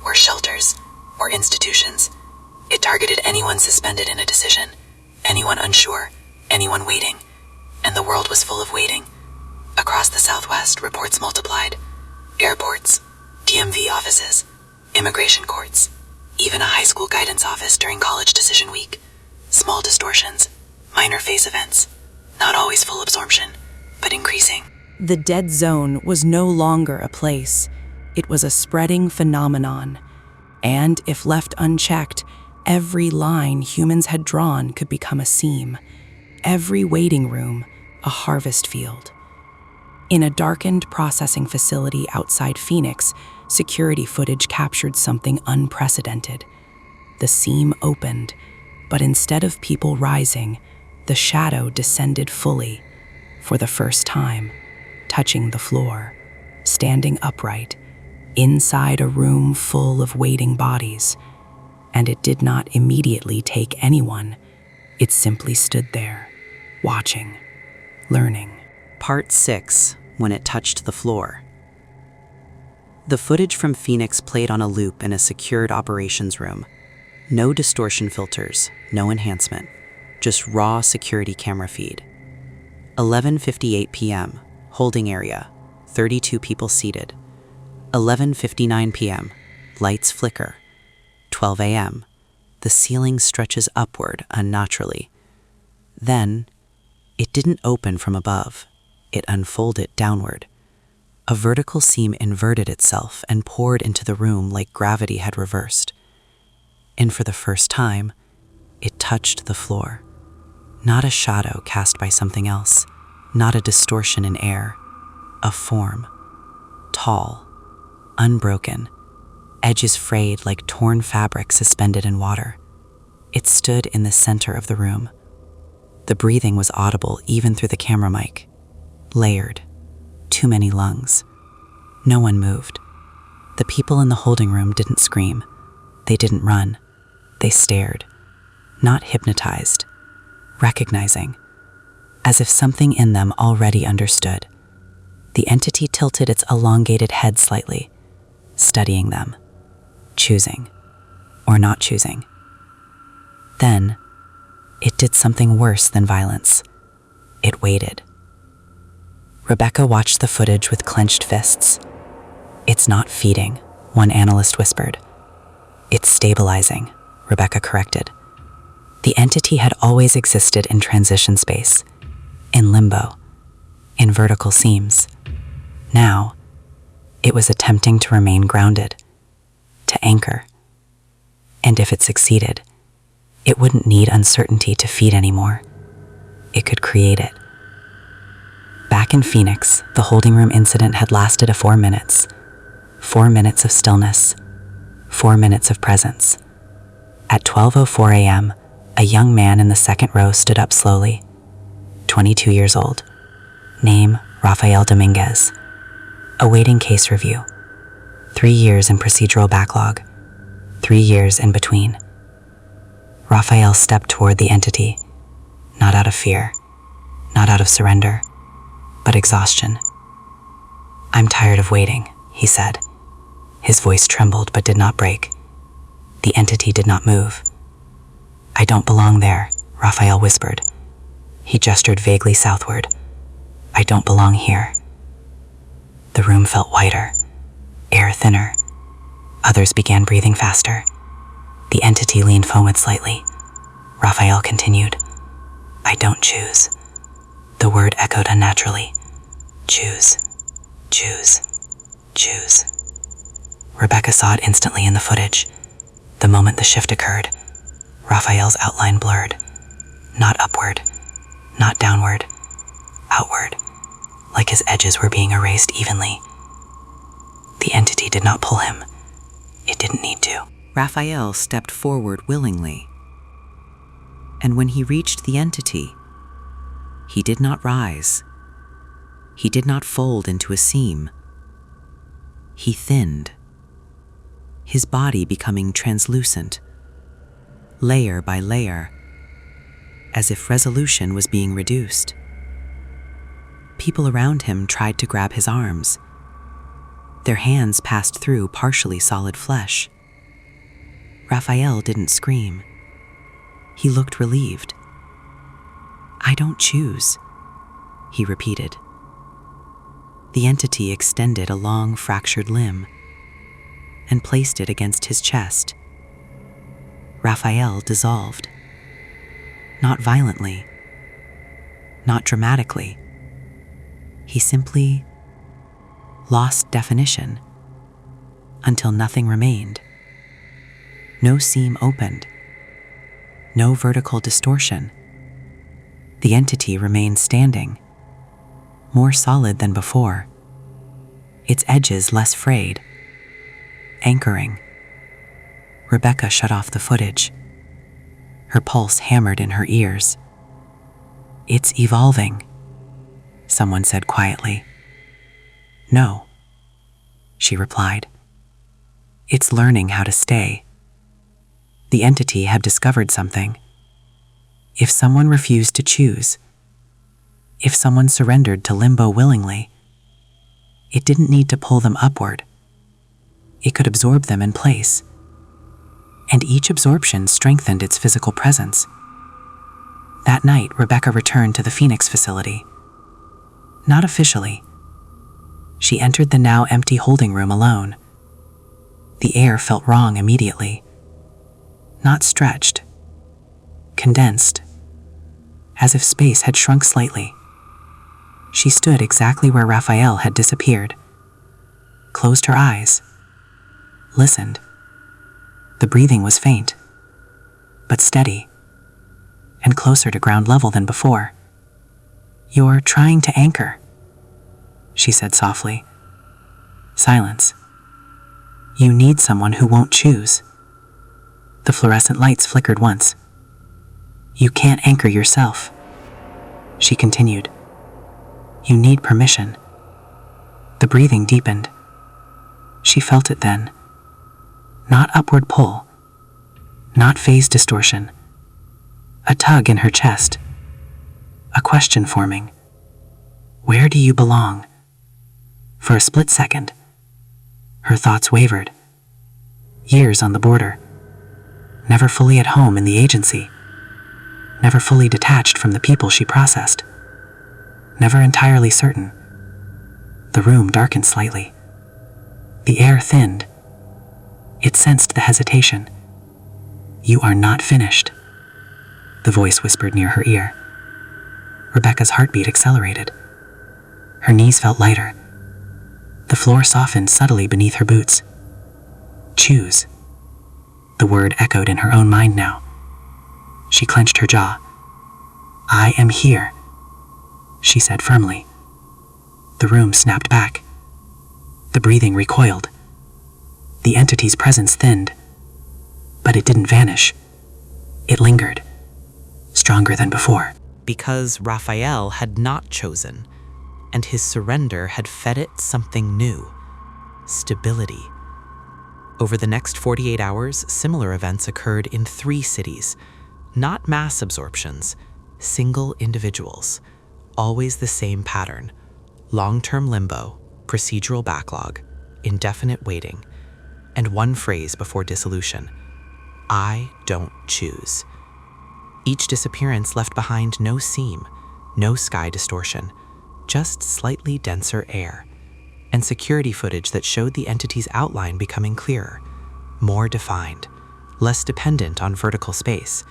or shelters, or institutions. It targeted anyone suspended in a decision, anyone unsure, anyone waiting. And the world was full of waiting. Across the Southwest, reports multiplied. Airports, DMV offices, immigration courts, even a high school guidance office during college decision week. Small distortions, minor phase events, not always full absorption, but increasing. The dead zone was no longer a place. It was a spreading phenomenon. And if left unchecked, every line humans had drawn could become a seam. Every waiting room, a harvest field. In a darkened processing facility outside Phoenix, security footage captured something unprecedented. The seam opened, but instead of people rising, the shadow descended fully, for the first time, touching the floor, standing upright, inside a room full of waiting bodies. And it did not immediately take anyone. It simply stood there, watching, learning. Part 6, when it touched the floor. The footage from Phoenix played on a loop in a secured operations room. No distortion filters, no enhancement, just raw security camera feed. 11:58 p.m., holding area, 32 people seated. 11:59 p.m., lights flicker. 12 a.m., the ceiling stretches upward unnaturally. Then, it didn't open from above. It unfolded downward. A vertical seam inverted itself and poured into the room like gravity had reversed. And for the first time, it touched the floor. Not a shadow cast by something else, not a distortion in air, a form. Tall, unbroken, edges frayed like torn fabric suspended in water. It stood in the center of the room. The breathing was audible even through the camera mic. Layered. Too many lungs. No one moved. The people in the holding room didn't scream. They didn't run. They stared. Not hypnotized. Recognizing. As if something in them already understood. The entity tilted its elongated head slightly, studying them. Choosing. Or not choosing. Then, it did something worse than violence. It waited. Rebecca watched the footage with clenched fists. It's not feeding, one analyst whispered. It's stabilizing, Rebecca corrected. The entity had always existed in transition space, in limbo, in vertical seams. Now, it was attempting to remain grounded, to anchor. And if it succeeded, it wouldn't need uncertainty to feed anymore. It could create it. Back in Phoenix, the holding room incident had lasted 4 minutes. 4 minutes of stillness. 4 minutes of presence. At 12:04 a.m., a young man in the second row stood up slowly. 22 years old. Name, Rafael Dominguez. Awaiting case review. 3 years in procedural backlog. 3 years in between. Rafael stepped toward the entity, not out of fear, not out of surrender, but exhaustion. I'm tired of waiting, he said. His voice trembled but did not break. The entity did not move. I don't belong there, Rafael whispered. He gestured vaguely southward. I don't belong here. The room felt wider, air thinner. Others began breathing faster. The entity leaned forward slightly. Rafael continued. I don't choose. The word echoed unnaturally. Choose. Choose. Choose. Rebecca saw it instantly in the footage. The moment the shift occurred, Rafael's outline blurred. Not upward. Not downward. outward, like his edges were being erased evenly. The entity did not pull him. It didn't need to. Raphael stepped forward willingly. And when he reached the entity, he did not rise. He did not fold into a seam. He thinned, his body becoming translucent, layer by layer, as if resolution was being reduced. People around him tried to grab his arms. Their hands passed through partially solid flesh. Raphael didn't scream. He looked relieved. "I don't choose," he repeated. The entity extended a long fractured limb and placed it against his chest. Raphael dissolved. Not violently, not dramatically. He simply lost definition until nothing remained. No seam opened, no vertical distortion. The entity remained standing, more solid than before, its edges less frayed, anchoring. Rebecca shut off the footage. Her pulse hammered in her ears. "It's evolving," someone said quietly. "No," she replied. "It's learning how to stay." The entity had discovered something. If someone refused to choose, if someone surrendered to limbo willingly, it didn't need to pull them upward. It could absorb them in place. And each absorption strengthened its physical presence. That night, Rebecca returned to the Phoenix facility. Not officially. She entered the now empty holding room alone. The air felt wrong immediately. Not stretched, condensed, as if space had shrunk slightly. She stood exactly where Raphael had disappeared, closed her eyes, listened. The breathing was faint, but steady, and closer to ground level than before. "You're trying to anchor," she said softly. Silence. "You need someone who won't choose." The fluorescent lights flickered once. "You can't anchor yourself," she continued. "You need permission." The breathing deepened. She felt it then. Not upward pull, not phase distortion. A tug in her chest. A question forming. "Where do you belong?" For a split second, her thoughts wavered. Years on the border. Never fully at home in the agency. Never fully detached from the people she processed. Never entirely certain. The room darkened slightly. The air thinned. It sensed the hesitation. "You are not finished," the voice whispered near her ear. Rebecca's heartbeat accelerated. Her knees felt lighter. The floor softened subtly beneath her boots. "Choose." The word echoed in her own mind now. She clenched her jaw. "I am here," she said firmly. The room snapped back. The breathing recoiled. The entity's presence thinned. But it didn't vanish. It lingered, stronger than before. Because Raphael had not chosen, and his surrender had fed it something new: stability. Over the next 48 hours, similar events occurred in 3 cities. Not mass absorptions, single individuals. Always the same pattern: long-term limbo, procedural backlog, indefinite waiting, and one phrase before dissolution: "I don't choose." Each disappearance left behind no seam, no sky distortion, just slightly denser air, and security footage that showed the entity's outline becoming clearer, more defined, less dependent on vertical space.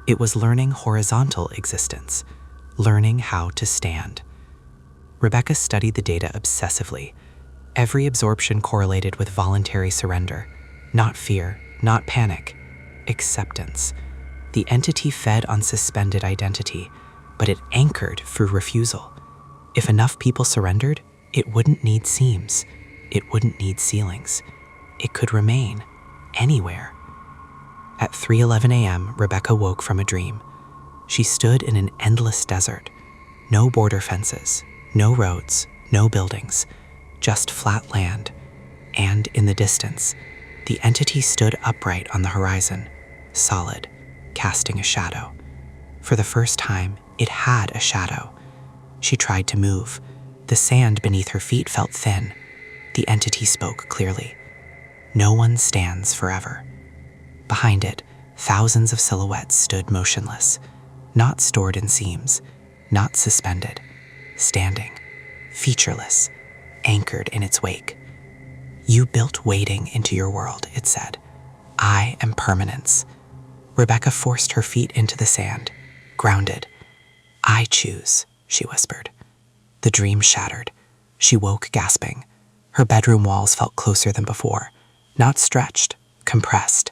It was learning horizontal existence, learning how to stand. Rebecca studied the data obsessively. Every absorption correlated with voluntary surrender, not fear, not panic, acceptance. The entity fed on suspended identity, but it anchored through refusal. If enough people surrendered, it wouldn't need seams. It wouldn't need ceilings. It could remain anywhere. At 3:11 a.m., Rebecca woke from a dream. She stood in an endless desert. No border fences, no roads, no buildings, just flat land. And in the distance, the entity stood upright on the horizon, solid, casting a shadow. For the first time, it had a shadow. She tried to move. The sand beneath her feet felt thin. The entity spoke clearly. No one stands forever. Behind it, thousands of silhouettes stood motionless, not stored in seams, not suspended, standing, featureless, anchored in its wake. You built waiting into your world, it said. I am permanence. Rebecca forced her feet into the sand, grounded. I choose, she whispered. The dream shattered. She woke gasping. Her bedroom walls felt closer than before, not stretched, compressed,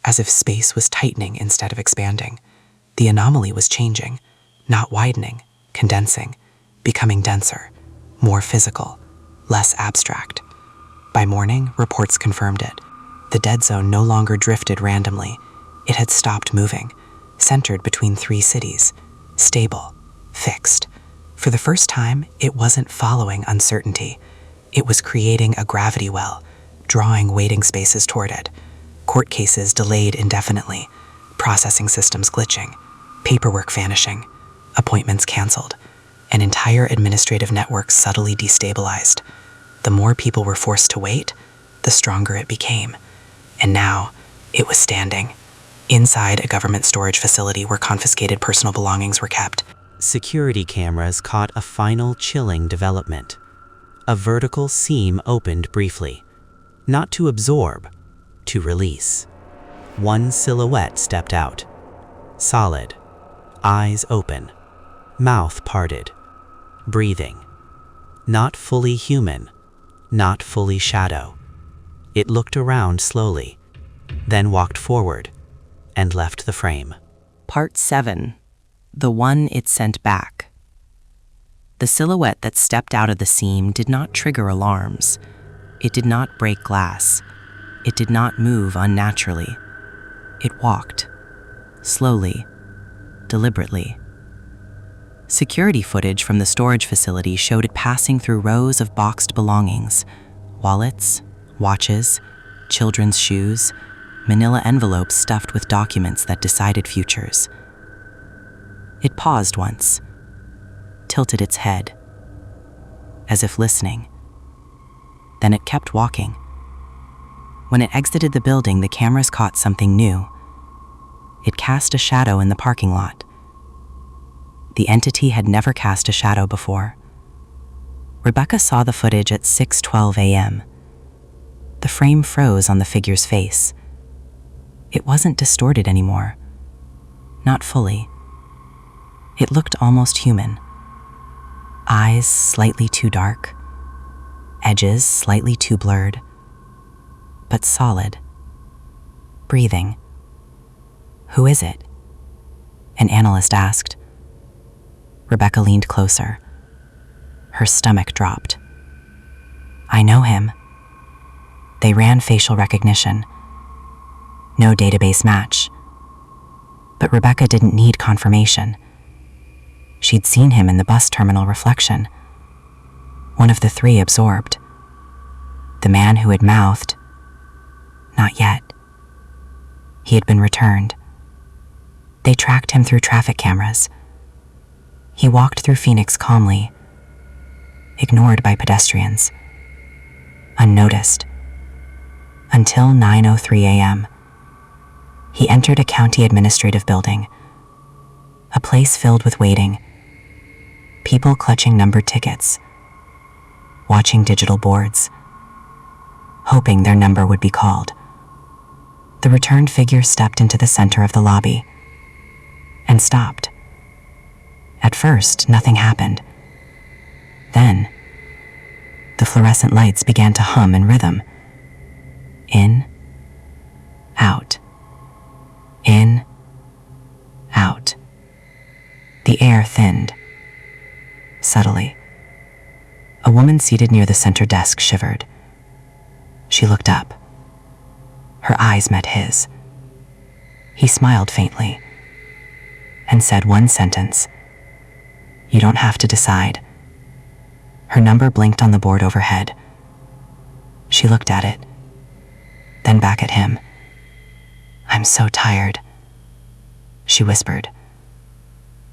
as if space was tightening instead of expanding. The anomaly was changing, not widening, condensing, becoming denser, more physical, less abstract. By morning, reports confirmed it. The dead zone no longer drifted randomly. It had stopped moving, centered between 3 cities, stable, fixed. For the first time, it wasn't following uncertainty. It was creating a gravity well, drawing waiting spaces toward it. Court cases delayed indefinitely, processing systems glitching, paperwork vanishing, appointments canceled, an entire administrative network subtly destabilized. The more people were forced to wait, the stronger it became. And now, it was standing, inside a government storage facility where confiscated personal belongings were kept. Security cameras caught a final chilling development. A vertical seam opened briefly, not to absorb, to release. One silhouette stepped out, solid, eyes open, mouth parted, breathing. Not fully human, not fully shadow. It looked around slowly, then walked forward and left the frame. Part 7. The one it sent back. The silhouette that stepped out of the seam did not trigger alarms. It did not break glass. It did not move unnaturally. It walked, slowly, deliberately. Security footage from the storage facility showed it passing through rows of boxed belongings, wallets, watches, children's shoes, manila envelopes stuffed with documents that decided futures. It paused once, tilted its head, as if listening. Then it kept walking. When it exited the building, the cameras caught something new. It cast a shadow in the parking lot. The entity had never cast a shadow before. Rebecca saw the footage at 6:12 a.m. The frame froze on the figure's face. It wasn't distorted anymore. Not fully. It looked almost human. Eyes slightly too dark, edges slightly too blurred, but solid. Breathing. Who is it? An analyst asked. Rebecca leaned closer. Her stomach dropped. I know him. They ran facial recognition. No database match. But Rebecca didn't need confirmation. She'd seen him in the bus terminal reflection. One of the 3 absorbed. The man who had mouthed, "Not yet." He had been returned. They tracked him through traffic cameras. He walked through Phoenix calmly, ignored by pedestrians, unnoticed, until 9:03 a.m. He entered a county administrative building, a place filled with waiting, people clutching numbered tickets, watching digital boards, hoping their number would be called. The returned figure stepped into the center of the lobby and stopped. At first, nothing happened. Then, the fluorescent lights began to hum in rhythm. In, out. In, out. The air thinned, subtly, A woman seated near the center desk shivered. She looked up. Her eyes met his. He smiled faintly and said one sentence. "You don't have to decide." Her number blinked on the board overhead. She looked at it, then back at him. "I'm so tired," she whispered.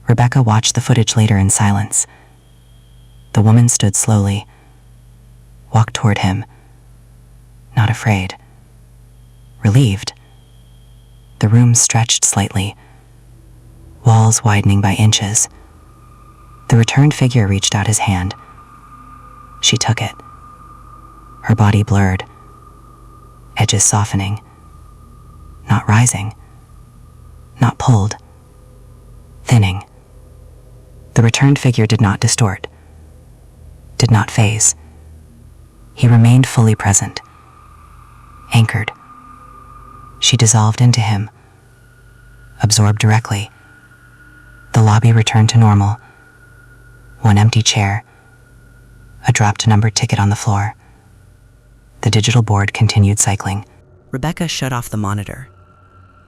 Rebecca watched the footage later in silence. The woman stood slowly, walked toward him, not afraid, relieved. The room stretched slightly, walls widening by inches. The returned figure reached out his hand. She took it. Her body blurred, edges softening, not rising, not pulled, thinning. The returned figure did not distort, did not phase. He remained fully present, anchored. She dissolved into him, absorbed directly. The lobby returned to normal. One empty chair, a dropped numbered ticket on the floor. The digital board continued cycling. Rebecca shut off the monitor.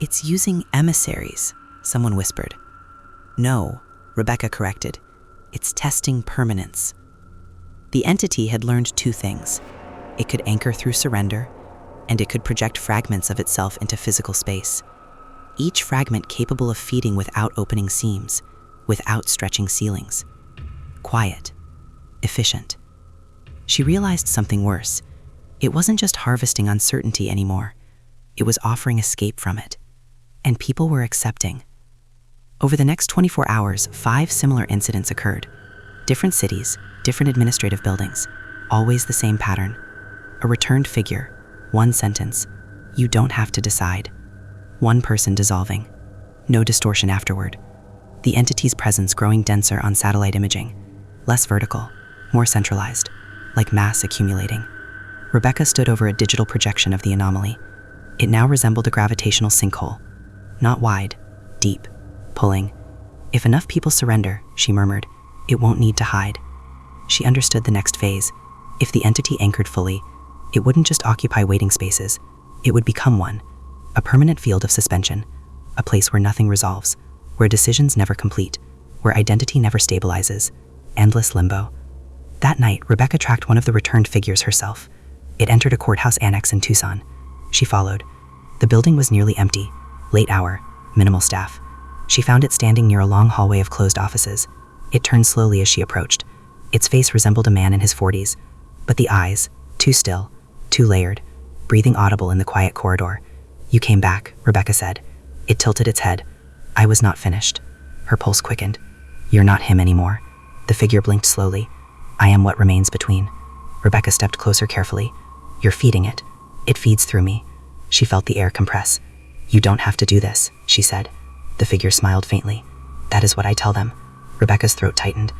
"It's using emissaries," someone whispered. "No," Rebecca corrected. "It's testing permanence." The entity had learned two things. It could anchor through surrender, and it could project fragments of itself into physical space. Each fragment capable of feeding without opening seams, without stretching ceilings. Quiet, efficient. She realized something worse. It wasn't just harvesting uncertainty anymore. It was offering escape from it. And people were accepting. Over the next 24 hours, 5 similar incidents occurred. Different cities, different administrative buildings, always the same pattern. A returned figure, one sentence, "You don't have to decide." One person dissolving. No distortion afterward. The entity's presence growing denser on satellite imaging. Less vertical, more centralized, like mass accumulating. Rebecca stood over a digital projection of the anomaly. It now resembled a gravitational sinkhole. Not wide, deep, pulling. "If enough people surrender," she murmured, "it won't need to hide." She understood the next phase. If the entity anchored fully, it wouldn't just occupy waiting spaces. It would become one. A permanent field of suspension. A place where nothing resolves. Where decisions never complete. Where identity never stabilizes. Endless limbo. That night, Rebecca tracked one of the returned figures herself. It entered a courthouse annex in Tucson. She followed. The building was nearly empty. Late hour. Minimal staff. She found it standing near a long hallway of closed offices. It turned slowly as she approached. Its face resembled a man in his 40s. But the eyes, too still, too layered, breathing audible in the quiet corridor. "You came back," Rebecca said. It tilted its head. "I was not finished." Her pulse quickened. "You're not him anymore." The figure blinked slowly. "I am what remains between." Rebecca stepped closer carefully. "You're feeding it. It feeds through me." She felt the air compress. "You don't have to do this," she said. The figure smiled faintly. "That is what I tell them." Rebecca's throat tightened.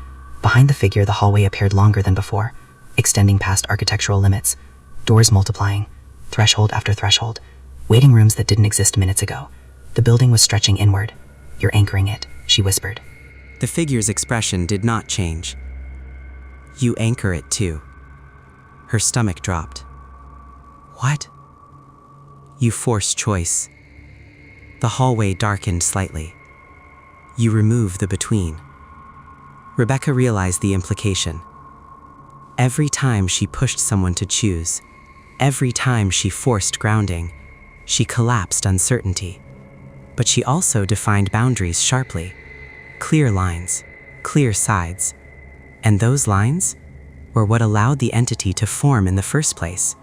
Behind the figure, the hallway appeared longer than before, extending past architectural limits, doors multiplying, threshold after threshold, waiting rooms that didn't exist minutes ago. The building was stretching inward. "You're anchoring it," she whispered. The figure's expression did not change. "You anchor it too." Her stomach dropped. "What?" "You force choice." The hallway darkened slightly. "You remove the between." Rebecca realized the implication. Every time she pushed someone to choose, every time she forced grounding, she collapsed uncertainty. But she also defined boundaries sharply. Clear lines, clear sides. And those lines were what allowed the entity to form in the first place.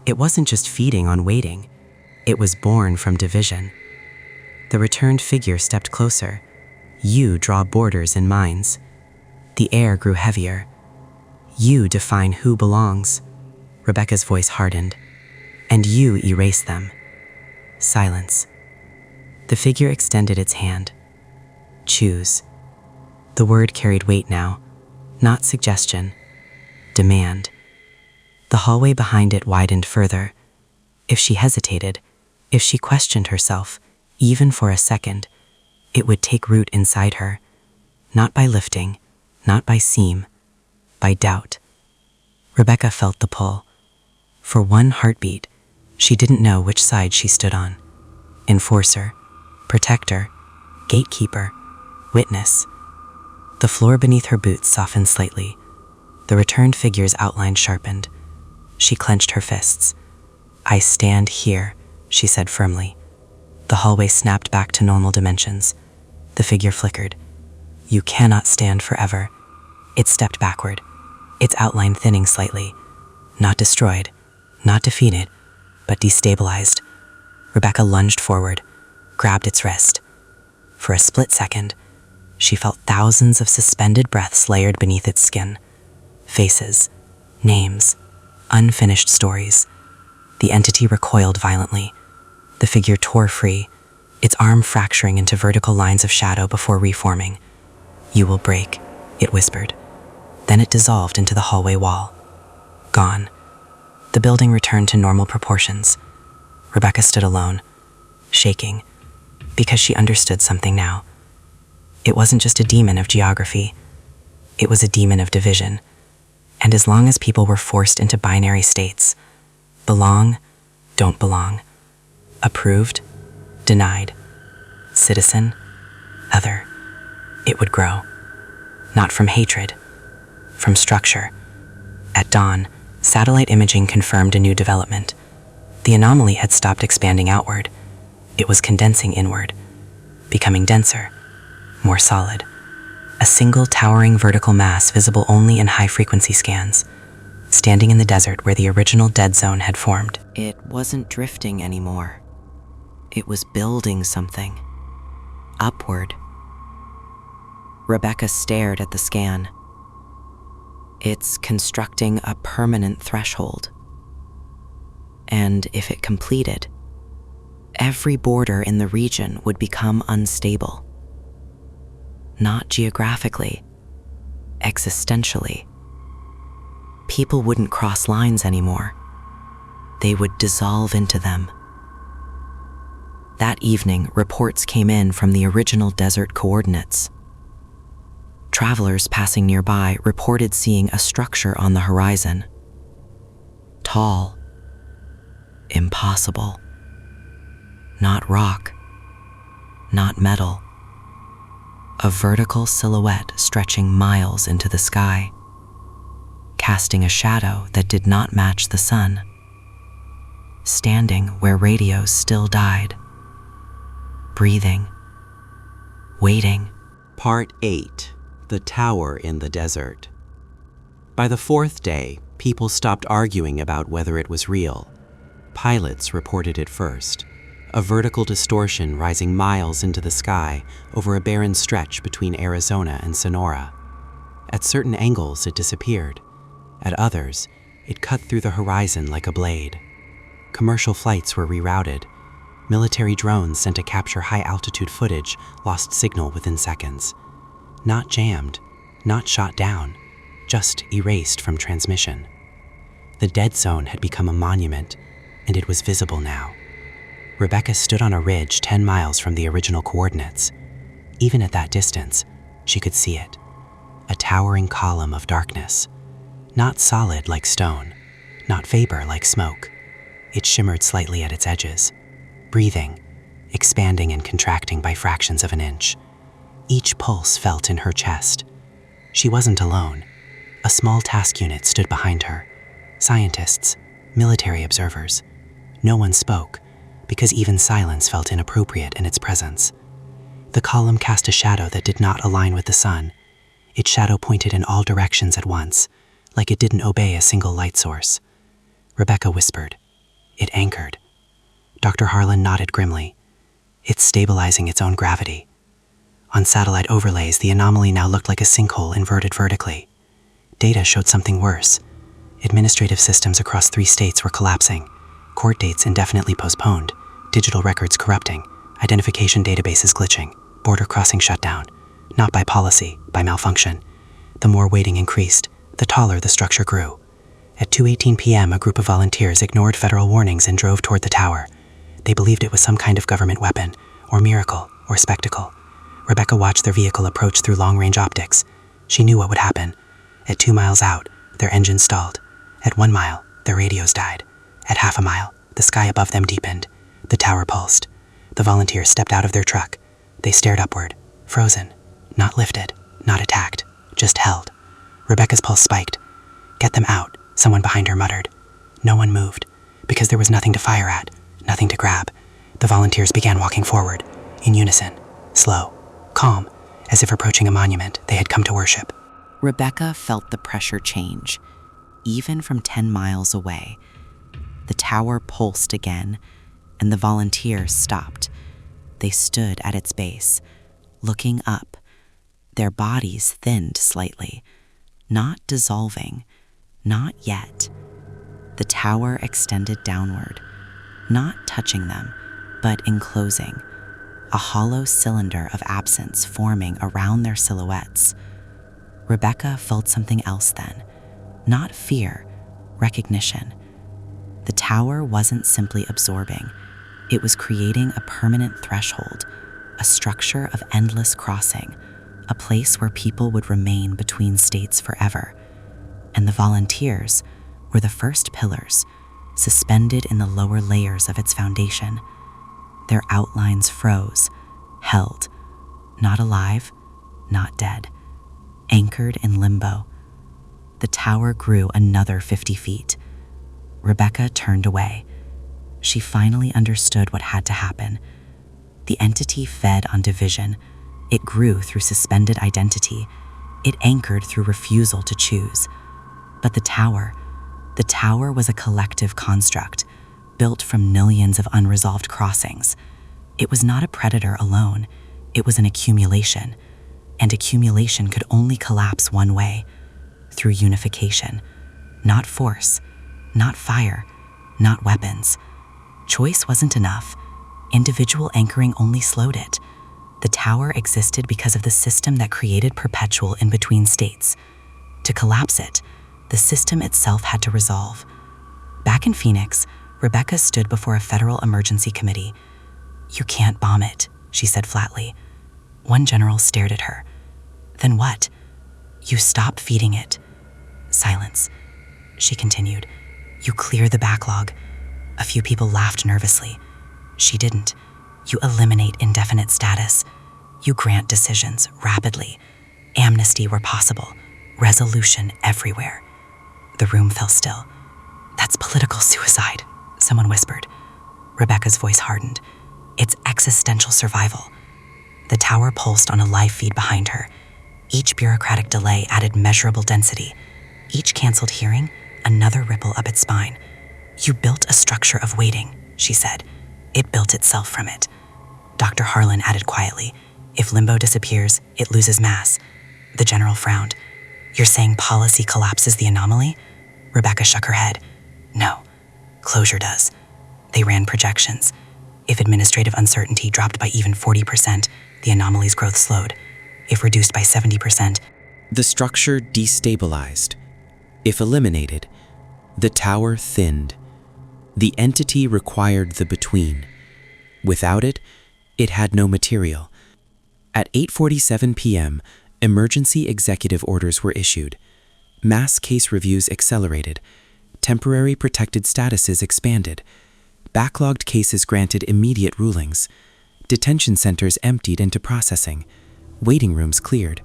It wasn't just feeding on waiting. It was born from division. The returned figure stepped closer. "You draw borders in minds." The air grew heavier. "You define who belongs." Rebecca's voice hardened. "And you erase them." Silence. The figure extended its hand. "Choose." The word carried weight now, not suggestion, demand. The hallway behind it widened further. If she hesitated, if she questioned herself, even for a second, it would take root inside her, not by lifting, not by seam, by doubt. Rebecca felt the pull. For one heartbeat, she didn't know which side she stood on. Enforcer, protector, gatekeeper, witness. The floor beneath her boots softened slightly. The returned figure's outline sharpened. She clenched her fists. "I stand here," she said firmly. The hallway snapped back to normal dimensions. The figure flickered. "You cannot stand forever." It stepped backward, its outline thinning slightly. Not destroyed, not defeated, but destabilized. Rebecca lunged forward, grabbed its wrist. For a split second, she felt thousands of suspended breaths layered beneath its skin. Faces, names, unfinished stories. The entity recoiled violently. The figure tore free, its arm fracturing into vertical lines of shadow before reforming. "You will break," it whispered. Then it dissolved into the hallway wall. Gone. The building returned to normal proportions. Rebecca stood alone, shaking, because she understood something now. It wasn't just a demon of geography. It was a demon of division. And as long as people were forced into binary states, belong, don't belong, approved, denied, citizen, other, it would grow. Not from hatred, from structure. At dawn, satellite imaging confirmed a new development. The anomaly had stopped expanding outward. It was condensing inward, becoming denser, more solid. A single towering vertical mass visible only in high-frequency scans, standing in the desert where the original dead zone had formed. It wasn't drifting anymore. It was building something. Upward. Rebecca stared at the scan. It's constructing a permanent threshold. And if it completed, every border in the region would become unstable. Not geographically, existentially. People wouldn't cross lines anymore. They would dissolve into them. That evening, reports came in from the original desert coordinates. Travelers passing nearby reported seeing a structure on the horizon. Tall. Impossible. Not rock. Not metal. A vertical silhouette stretching miles into the sky, casting a shadow that did not match the sun, standing where radios still died, breathing, waiting. Part 8. The Tower in the Desert. By the fourth day, people stopped arguing about whether it was real. Pilots reported it first. A vertical distortion rising miles into the sky over a barren stretch between Arizona and Sonora. At certain angles, it disappeared. At others, it cut through the horizon like a blade. Commercial flights were rerouted. Military drones sent to capture high-altitude footage lost signal within seconds. Not jammed, not shot down, just erased from transmission. The dead zone had become a monument, and it was visible now. Rebecca stood on a ridge 10 miles from the original coordinates. Even at that distance, she could see it. A towering column of darkness. Not solid like stone, not vapor like smoke. It shimmered slightly at its edges, breathing, expanding and contracting by fractions of an inch. Each pulse felt in her chest. She wasn't alone. A small task unit stood behind her. Scientists, military observers. No one spoke, because even silence felt inappropriate in its presence. The column cast a shadow that did not align with the sun. Its shadow pointed in all directions at once, like it didn't obey a single light source. Rebecca whispered. It anchored. Dr. Harlan nodded grimly. It's stabilizing its own gravity. On satellite overlays, the anomaly now looked like a sinkhole inverted vertically. Data showed something worse. Administrative systems across 3 states were collapsing. Court dates indefinitely postponed. Digital records corrupting. Identification databases glitching. Border crossing shut down. Not by policy, by malfunction. The more waiting increased, the taller the structure grew. At 2:18 p.m., a group of volunteers ignored federal warnings and drove toward the tower. They believed it was some kind of government weapon, or miracle, or spectacle. Rebecca watched their vehicle approach through long-range optics. She knew what would happen. At 2 miles out, their engine stalled. At 1 mile, their radios died. At half a mile, the sky above them deepened. The tower pulsed. The volunteers stepped out of their truck. They stared upward, frozen, not lifted, not attacked, just held. Rebecca's pulse spiked. "Get them out," someone behind her muttered. No one moved, because there was nothing to fire at, nothing to grab. The volunteers began walking forward, in unison, slow, calm, as if approaching a monument they had come to worship. Rebecca felt the pressure change, even from 10 miles away. The tower pulsed again, and the volunteers stopped. They stood at its base, looking up. Their bodies thinned slightly, not dissolving, not yet. The tower extended downward, not touching them, but enclosing, a hollow cylinder of absence forming around their silhouettes. Rebecca felt something else then, not fear, recognition. The tower wasn't simply absorbing. It was creating a permanent threshold, a structure of endless crossing, a place where people would remain between states forever. And the volunteers were the first pillars, suspended in the lower layers of its foundation. Their outlines froze, held, not alive, not dead, anchored in limbo. The tower grew another 50 feet. Rebecca turned away. She finally understood what had to happen. The entity fed on division. It grew through suspended identity. It anchored through refusal to choose. But the tower was a collective construct, built from millions of unresolved crossings. It was not a predator alone. It was an accumulation. And accumulation could only collapse one way, through unification. Not force, not fire, not weapons. Choice wasn't enough. Individual anchoring only slowed it. The tower existed because of the system that created perpetual in-between states. To collapse it, the system itself had to resolve. Back in Phoenix, Rebecca stood before a federal emergency committee. "You can't bomb it," she said flatly. One general stared at her. "Then what?" "You stop feeding it." Silence. She continued. "You clear the backlog." A few people laughed nervously. She didn't. "You eliminate indefinite status. You grant decisions rapidly. Amnesty where possible. Resolution everywhere." The room fell still. "That's political suicide," someone whispered. Rebecca's voice hardened. "It's existential survival." The tower pulsed on a live feed behind her. Each bureaucratic delay added measurable density. Each canceled hearing, another ripple up its spine. "You built a structure of waiting," she said. "It built itself from it." Dr. Harlan added quietly, "If limbo disappears, it loses mass." The general frowned. "You're saying policy collapses the anomaly?" Rebecca shook her head. "No, closure does." They ran projections. If administrative uncertainty dropped by even 40%, the anomaly's growth slowed. If reduced by 70%, the structure destabilized. If eliminated, the tower thinned. The entity required the between. Without it, it had no material. At 8:47 p.m., emergency executive orders were issued. Mass case reviews accelerated. Temporary protected statuses expanded. Backlogged cases granted immediate rulings. Detention centers emptied into processing. Waiting rooms cleared.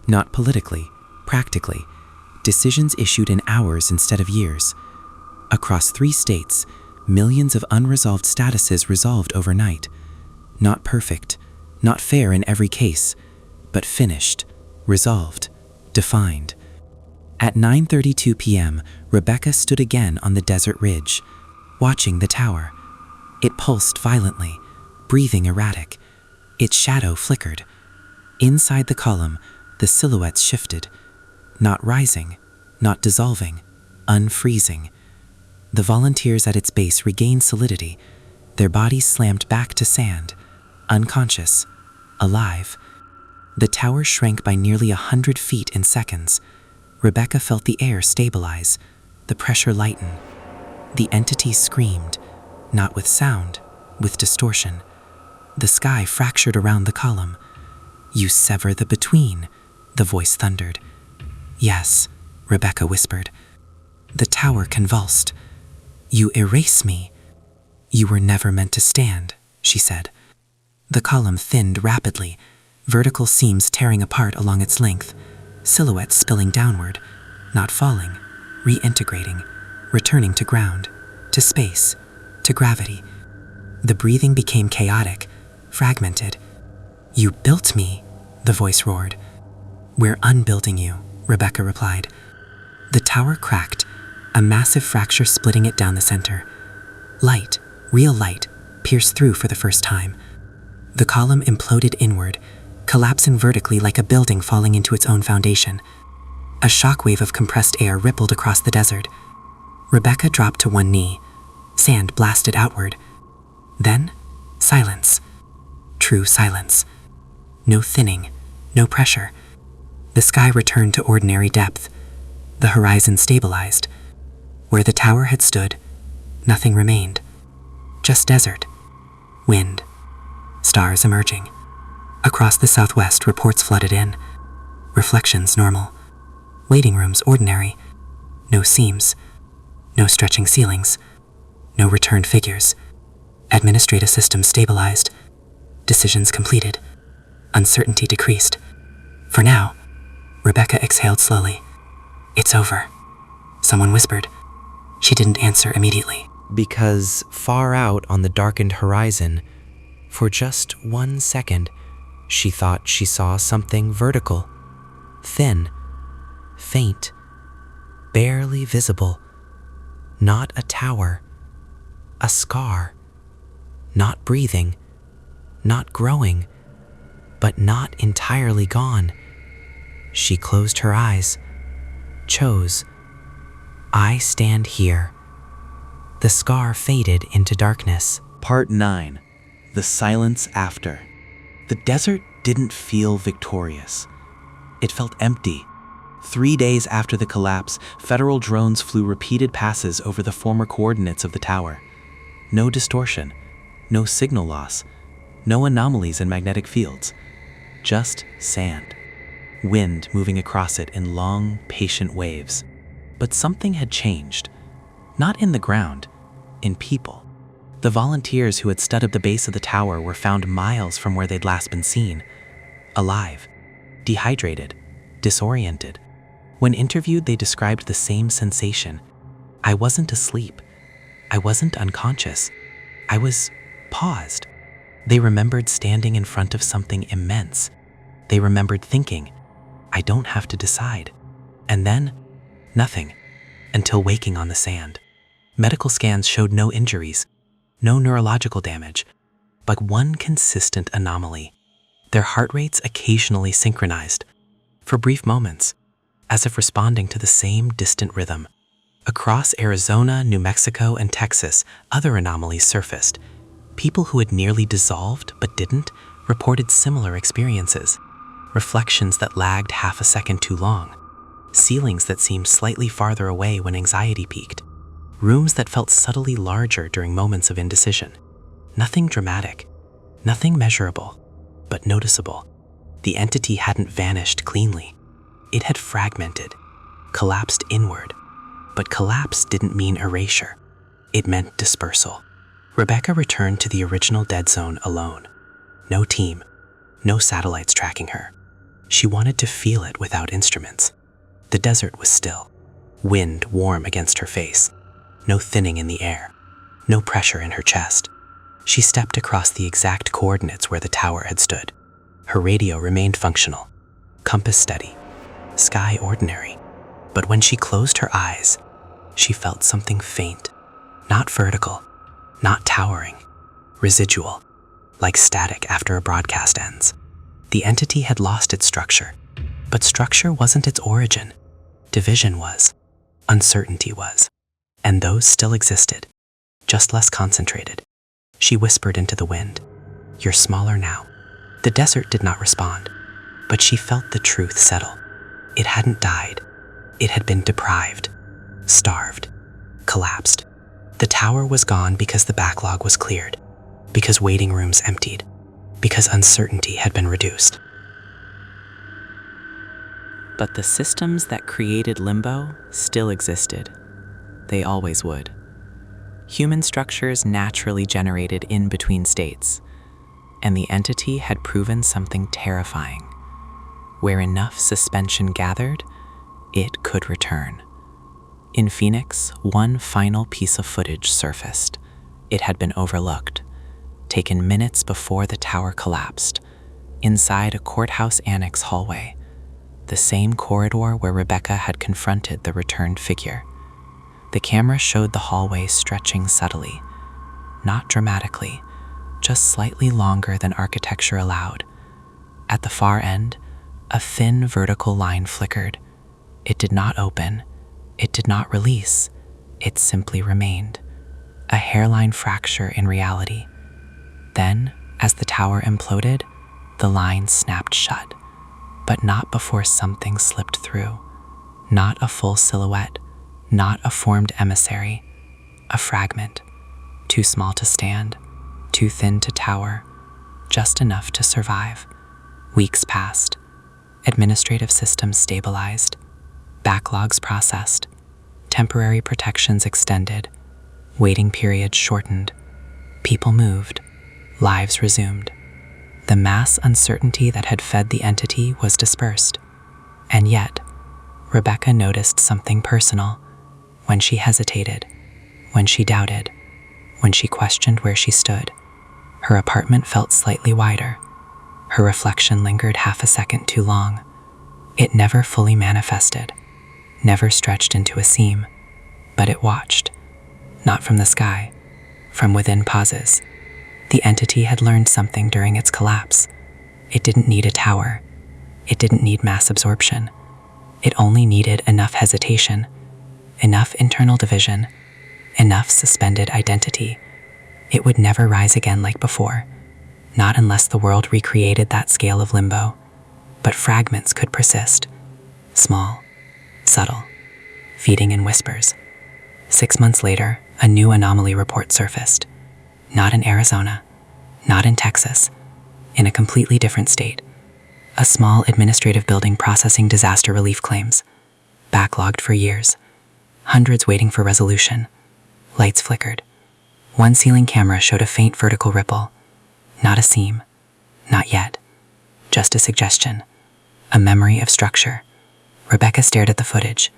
Not politically, practically. Decisions issued in hours instead of years. Across 3 states, millions of unresolved statuses resolved overnight. Not perfect, not fair in every case, but finished, resolved, defined. At 9:32 p.m., Rebecca stood again on the desert ridge, watching the tower. It pulsed violently, breathing erratic. Its shadow flickered. Inside the column, the silhouettes shifted, not rising, not dissolving, unfreezing. The volunteers at its base regained solidity. Their bodies slammed back to sand, unconscious, alive. The tower shrank by nearly 100 feet in seconds. Rebecca felt the air stabilize, the pressure lighten. The entity screamed, not with sound, with distortion. The sky fractured around the column. "You sever the between," the voice thundered. "Yes," Rebecca whispered. The tower convulsed. "You erase me. You were never meant to stand," she said. The column thinned rapidly, vertical seams tearing apart along its length, silhouettes spilling downward, not falling, reintegrating, returning to ground, to space, to gravity. The breathing became chaotic, fragmented. "You built me," the voice roared. "We're unbuilding you," Rebecca replied. The tower cracked, a massive fracture splitting it down the center. Light, real light, pierced through for the first time. The column imploded inward, collapsing vertically like a building falling into its own foundation. A shockwave of compressed air rippled across the desert. Rebecca dropped to one knee. Sand blasted outward. Then, silence. True silence. No thinning, no pressure. The sky returned to ordinary depth. The horizon stabilized. Where the tower had stood, nothing remained. Just desert, wind, stars emerging. Across the southwest, reports flooded in. Reflections normal. Waiting rooms ordinary. No seams. No stretching ceilings. No returned figures. Administrative systems stabilized. Decisions completed. Uncertainty decreased. For now, Rebecca exhaled slowly. "It's over," someone whispered. She didn't answer immediately. Because far out on the darkened horizon, for just 1 second, she thought she saw something vertical, thin, faint, barely visible. Not a tower, a scar. Not breathing, not growing, but not entirely gone. She closed her eyes, chose, "I stand here." The scar faded into darkness. Part 9. The Silence After. The desert didn't feel victorious. It felt empty. 3 days after the collapse, federal drones flew repeated passes over the former coordinates of the tower. No distortion, no signal loss, no anomalies in magnetic fields. Just sand. Wind moving across it in long, patient waves. But something had changed. Not in the ground, in people. The volunteers who had stood at the base of the tower were found miles from where they'd last been seen. Alive, dehydrated, disoriented. When interviewed, they described the same sensation. "I wasn't asleep. I wasn't unconscious. I was paused." They remembered standing in front of something immense. They remembered thinking, "I don't have to decide." And then, nothing, until waking on the sand. Medical scans showed no injuries, no neurological damage, but one consistent anomaly. Their heart rates occasionally synchronized, for brief moments, as if responding to the same distant rhythm. Across Arizona, New Mexico, and Texas, other anomalies surfaced. People who had nearly dissolved but didn't reported similar experiences. Reflections that lagged half a second too long. Ceilings that seemed slightly farther away when anxiety peaked. Rooms that felt subtly larger during moments of indecision. Nothing dramatic, nothing measurable, but noticeable. The entity hadn't vanished cleanly. It had fragmented, collapsed inward. But collapse didn't mean erasure. It meant dispersal. Rebecca returned to the original dead zone alone. No team, no satellites tracking her. She wanted to feel it without instruments. The desert was still. Wind warm against her face. No thinning in the air. No pressure in her chest. She stepped across the exact coordinates where the tower had stood. Her radio remained functional. Compass steady. Sky ordinary. But when she closed her eyes, she felt something faint. Not vertical. Not towering. Residual. Like static after a broadcast ends. The entity had lost its structure. But structure wasn't its origin. Division was. Uncertainty was. And those still existed. Just less concentrated. She whispered into the wind, "You're smaller now." The desert did not respond. But she felt the truth settle. It hadn't died. It had been deprived. Starved. Collapsed. The tower was gone because the backlog was cleared. Because waiting rooms emptied. Because uncertainty had been reduced. But the systems that created limbo still existed. They always would. Human structures naturally generated in between states, and the entity had proven something terrifying. Where enough suspension gathered, it could return. In Phoenix, one final piece of footage surfaced. It had been overlooked, taken minutes before the tower collapsed, inside a courthouse annex hallway, the same corridor where Rebecca had confronted the returned figure. The camera showed the hallway stretching subtly, not dramatically, just slightly longer than architecture allowed. At the far end, a thin vertical line flickered. It did not open. It did not release. It simply remained. A hairline fracture in reality. Then, as the tower imploded, the line snapped shut, but not before something slipped through. Not a full silhouette, not a formed emissary, a fragment, too small to stand, too thin to tower, just enough to survive. Weeks passed. Administrative systems stabilized, backlogs processed, temporary protections extended, waiting periods shortened, people moved, lives resumed. The mass uncertainty that had fed the entity was dispersed. And yet, Rebecca noticed something personal. When she hesitated, when she doubted, when she questioned where she stood, her apartment felt slightly wider. Her reflection lingered half a second too long. It never fully manifested, never stretched into a seam, but it watched, not from the sky, from within pauses. The entity had learned something during its collapse. It didn't need a tower. It didn't need mass absorption. It only needed enough hesitation, enough internal division, enough suspended identity. It would never rise again like before, not unless the world recreated that scale of limbo. But fragments could persist, small, subtle, feeding in whispers. 6 months later, a new anomaly report surfaced. Not in Arizona, not in Texas, in a completely different state. A small administrative building processing disaster relief claims, backlogged for years, hundreds waiting for resolution. Lights flickered. One ceiling camera showed a faint vertical ripple. Not a seam, not yet, just a suggestion, a memory of structure. Rebecca stared at the footage.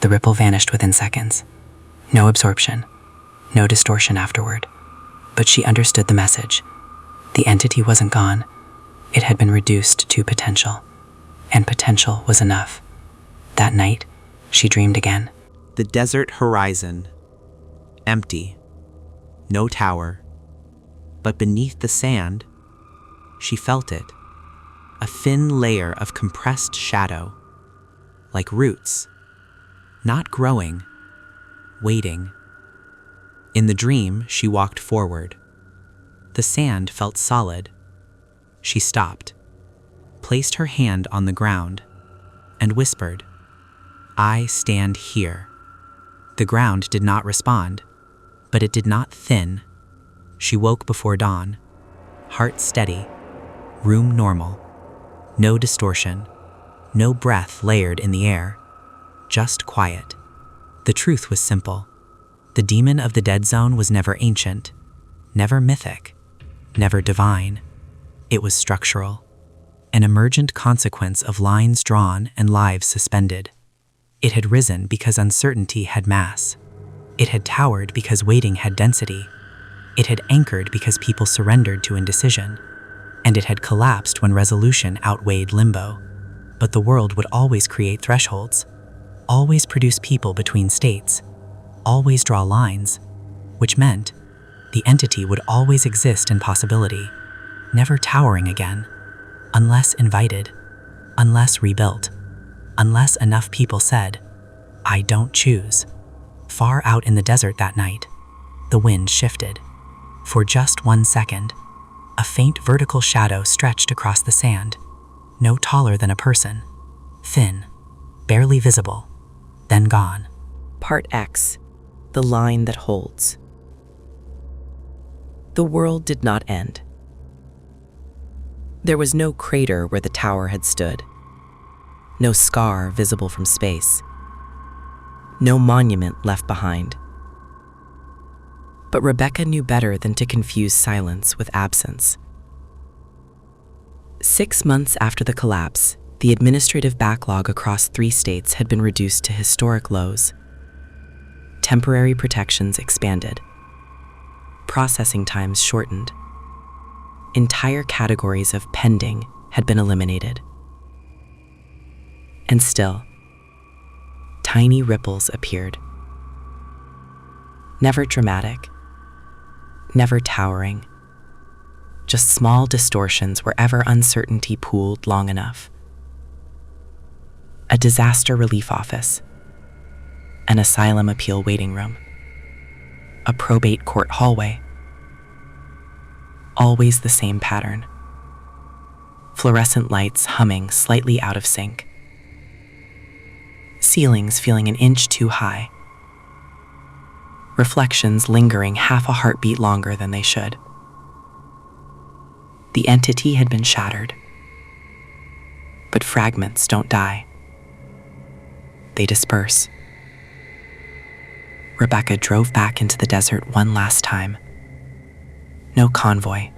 The ripple vanished within seconds. No absorption, no distortion afterward. But she understood the message. The entity wasn't gone. It had been reduced to potential. And potential was enough. That night, she dreamed again. The desert horizon. Empty. No tower. But beneath the sand, she felt it. A thin layer of compressed shadow. Like roots. Not growing. Waiting. In the dream, she walked forward. The sand felt solid. She stopped, placed her hand on the ground, and whispered, "I stand here." The ground did not respond, but it did not thin. She woke before dawn, heart steady, room normal, no distortion, no breath layered in the air, just quiet. The truth was simple. The demon of the dead zone was never ancient, never mythic, never divine. It was structural, an emergent consequence of lines drawn and lives suspended. It had risen because uncertainty had mass. It had towered because waiting had density. It had anchored because people surrendered to indecision. And it had collapsed when resolution outweighed limbo. But the world would always create thresholds, always produce people between states, always draw lines, which meant the entity would always exist in possibility, never towering again, unless invited, unless rebuilt, unless enough people said, "I don't choose." Far out in the desert that night, the wind shifted. For just 1 second, a faint vertical shadow stretched across the sand, no taller than a person, thin, barely visible, then gone. Part X, the line that holds. The world did not end. There was no crater where the tower had stood, no scar visible from space. no monument left behind. But Rebecca knew better than to confuse silence with absence. 6 months after the collapse, the administrative backlog across 3 states had been reduced to historic lows. Temporary protections expanded. Processing times shortened. Entire categories of pending had been eliminated. And still, tiny ripples appeared. Never dramatic, never towering, just small distortions wherever uncertainty pooled long enough. A disaster relief office, an asylum appeal waiting room, a probate court hallway. Always the same pattern. Fluorescent lights humming slightly out of sync. Ceilings feeling an inch too high. Reflections lingering half a heartbeat longer than they should. The entity had been shattered. But fragments don't die. They disperse. Rebecca drove back into the desert one last time. No convoy.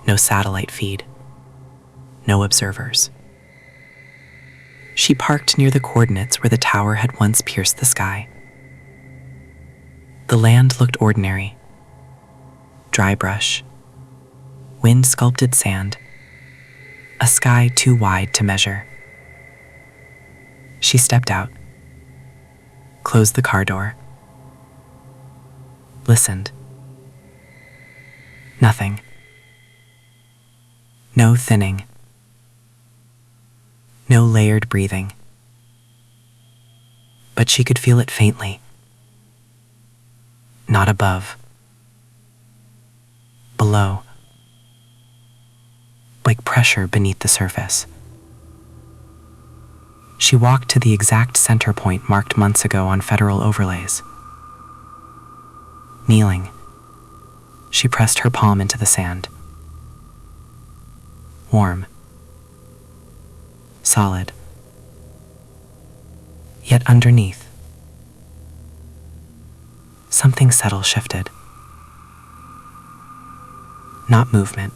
No satellite feed. No observers. She parked near the coordinates where the tower had once pierced the sky. The land looked ordinary. Dry brush. Wind-sculpted sand. A sky too wide to measure. She stepped out. Closed the car door. Listened. Nothing. No thinning. No layered breathing. But she could feel it faintly. Not above. Below. Like pressure beneath the surface. She walked to the exact center point marked months ago on federal overlays. Kneeling, she pressed her palm into the sand. Warm. Solid. Yet underneath, something subtle shifted. Not movement.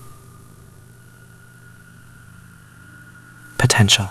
Potential.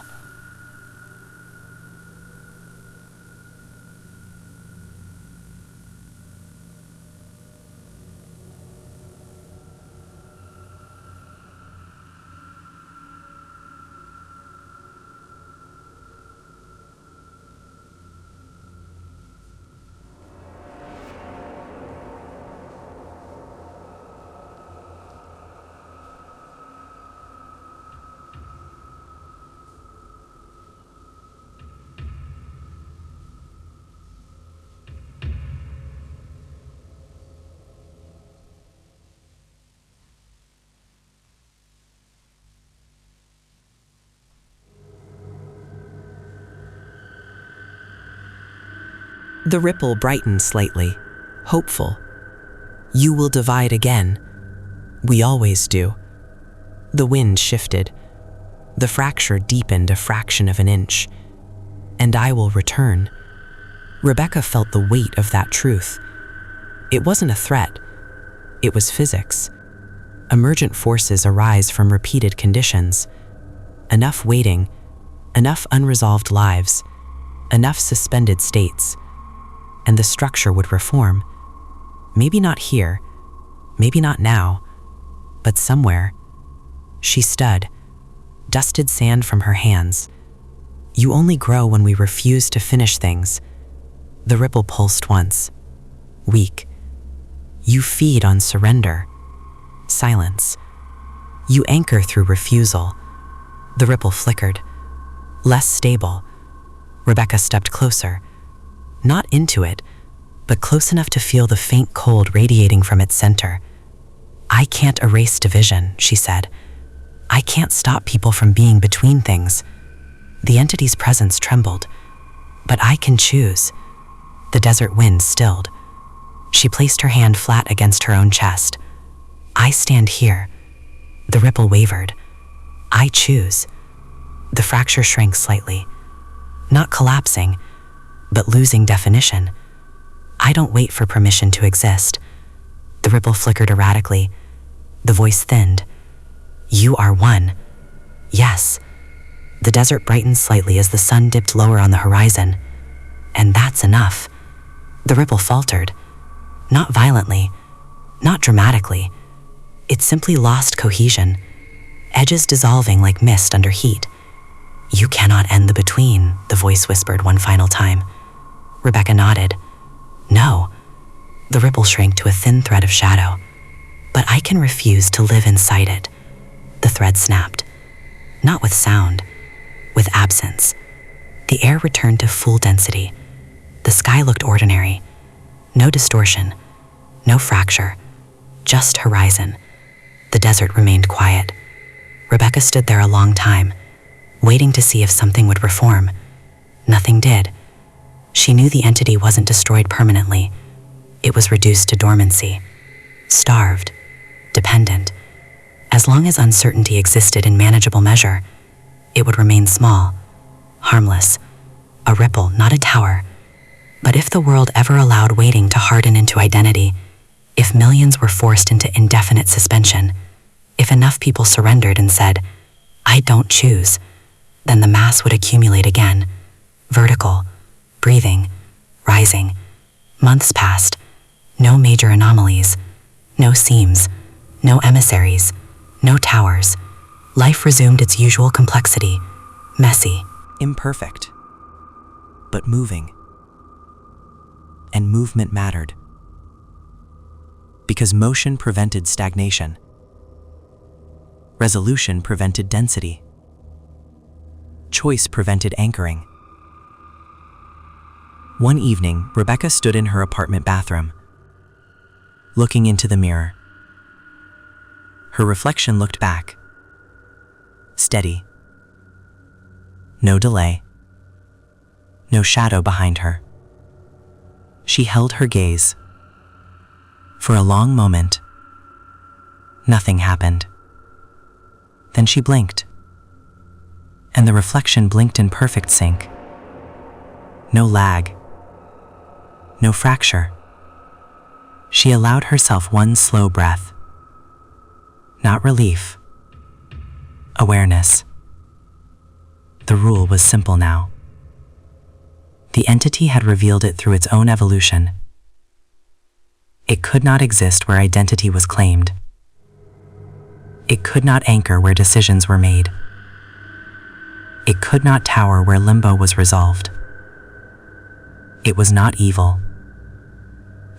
The ripple brightened slightly, hopeful. You will divide again. We always do. The wind shifted. The fracture deepened a fraction of an inch. And I will return. Rebecca felt the weight of that truth. It wasn't a threat. It was physics. Emergent forces arise from repeated conditions. Enough waiting, enough unresolved lives, enough suspended states. And the structure would reform. Maybe not here, maybe not now, but somewhere. She stood, dusted sand from her hands. You only grow when we refuse to finish things. The ripple pulsed once. Weak. You feed on surrender. Silence. You anchor through refusal. The ripple flickered. Less stable. Rebecca stepped closer. Not into it, but close enough to feel the faint cold radiating from its center. I can't erase division, she said. I can't stop people from being between things. The entity's presence trembled. But I can choose. The desert wind stilled. She placed her hand flat against her own chest. I stand here. The ripple wavered. I choose. The fracture shrank slightly. Not collapsing, but losing definition. I don't wait for permission to exist. The ripple flickered erratically. The voice thinned. You are one. Yes. The desert brightened slightly as the sun dipped lower on the horizon. And that's enough. The ripple faltered. Not violently, not dramatically. It simply lost cohesion, edges dissolving like mist under heat. You cannot end the between, the voice whispered one final time. Rebecca nodded. No. The ripple shrank to a thin thread of shadow. But I can refuse to live inside it. The thread snapped. Not with sound, with absence. The air returned to full density. The sky looked ordinary. No distortion, no fracture, just horizon. The desert remained quiet. Rebecca stood there a long time, waiting to see if something would reform. Nothing did. She knew the entity wasn't destroyed permanently. It was reduced to dormancy, starved, dependent. As long as uncertainty existed in manageable measure, it would remain small, harmless, a ripple, not a tower. But if the world ever allowed waiting to harden into identity, if millions were forced into indefinite suspension, if enough people surrendered and said, I don't choose, then the mass would accumulate again, vertical, breathing, rising. Months passed, no major anomalies, no seams, no emissaries, no towers. Life resumed its usual complexity, messy, Imperfect, but moving. And movement mattered. Because motion prevented stagnation. Resolution prevented density. Choice prevented anchoring. One evening, Rebecca stood in her apartment bathroom, looking into the mirror. Her reflection looked back. Steady. No delay. No shadow behind her. She held her gaze. For a long moment, nothing happened. Then she blinked, and the reflection blinked in perfect sync. No lag, no fracture. She allowed herself one slow breath. Not relief, awareness. The rule was simple now. The entity had revealed it through its own evolution. It could not exist where identity was claimed. It could not anchor where decisions were made. It could not tower where limbo was resolved. It was not evil.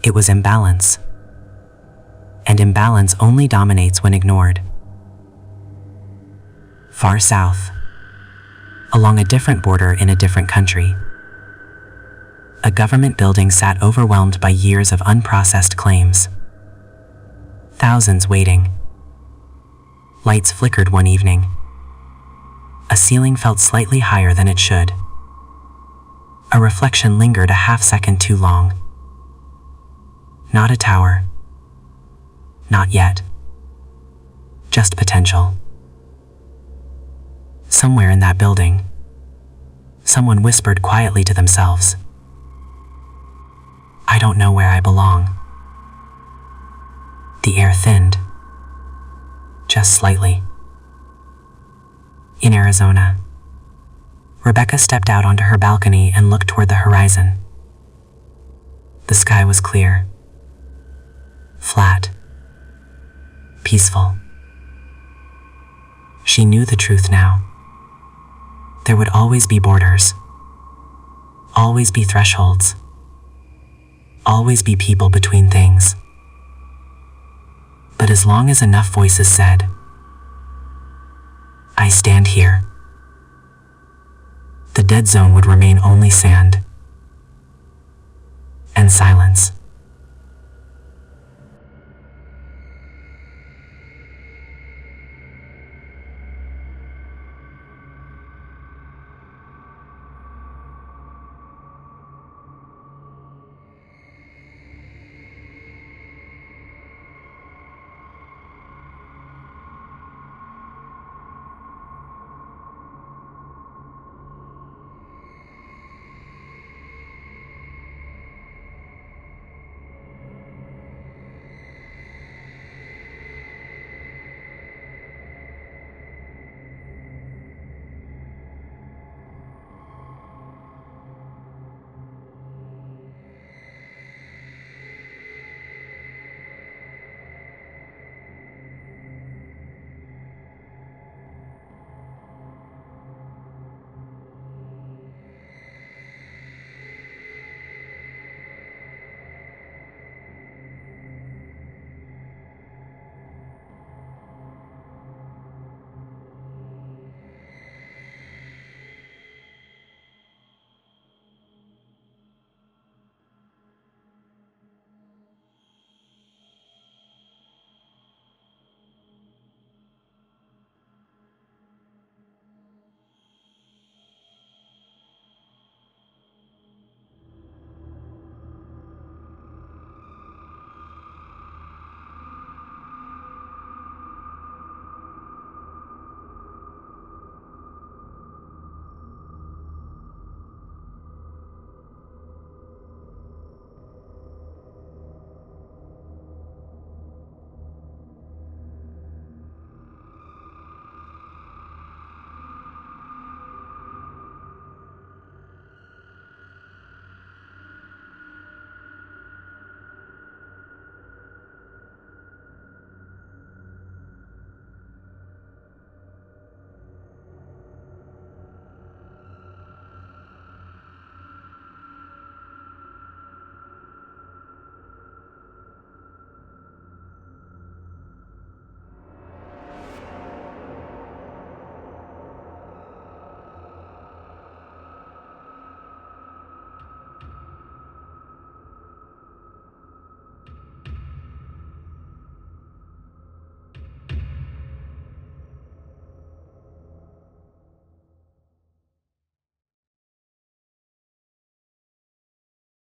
It was imbalance. And imbalance only dominates when ignored. Far south, along a different border in a different country, a government building sat overwhelmed by years of unprocessed claims. Thousands waiting. Lights flickered one evening. A ceiling felt slightly higher than it should. A reflection lingered a half-second too long. Not a tower. Not yet. Just potential. Somewhere in that building, someone whispered quietly to themselves, I don't know where I belong. The air thinned. Just slightly. In Arizona, Rebecca stepped out onto her balcony and looked toward the horizon. The sky was clear, flat, peaceful. She knew the truth now. There would always be borders, always be thresholds, always be people between things. But as long as enough voices said, I stand here, the dead zone would remain only sand and silence.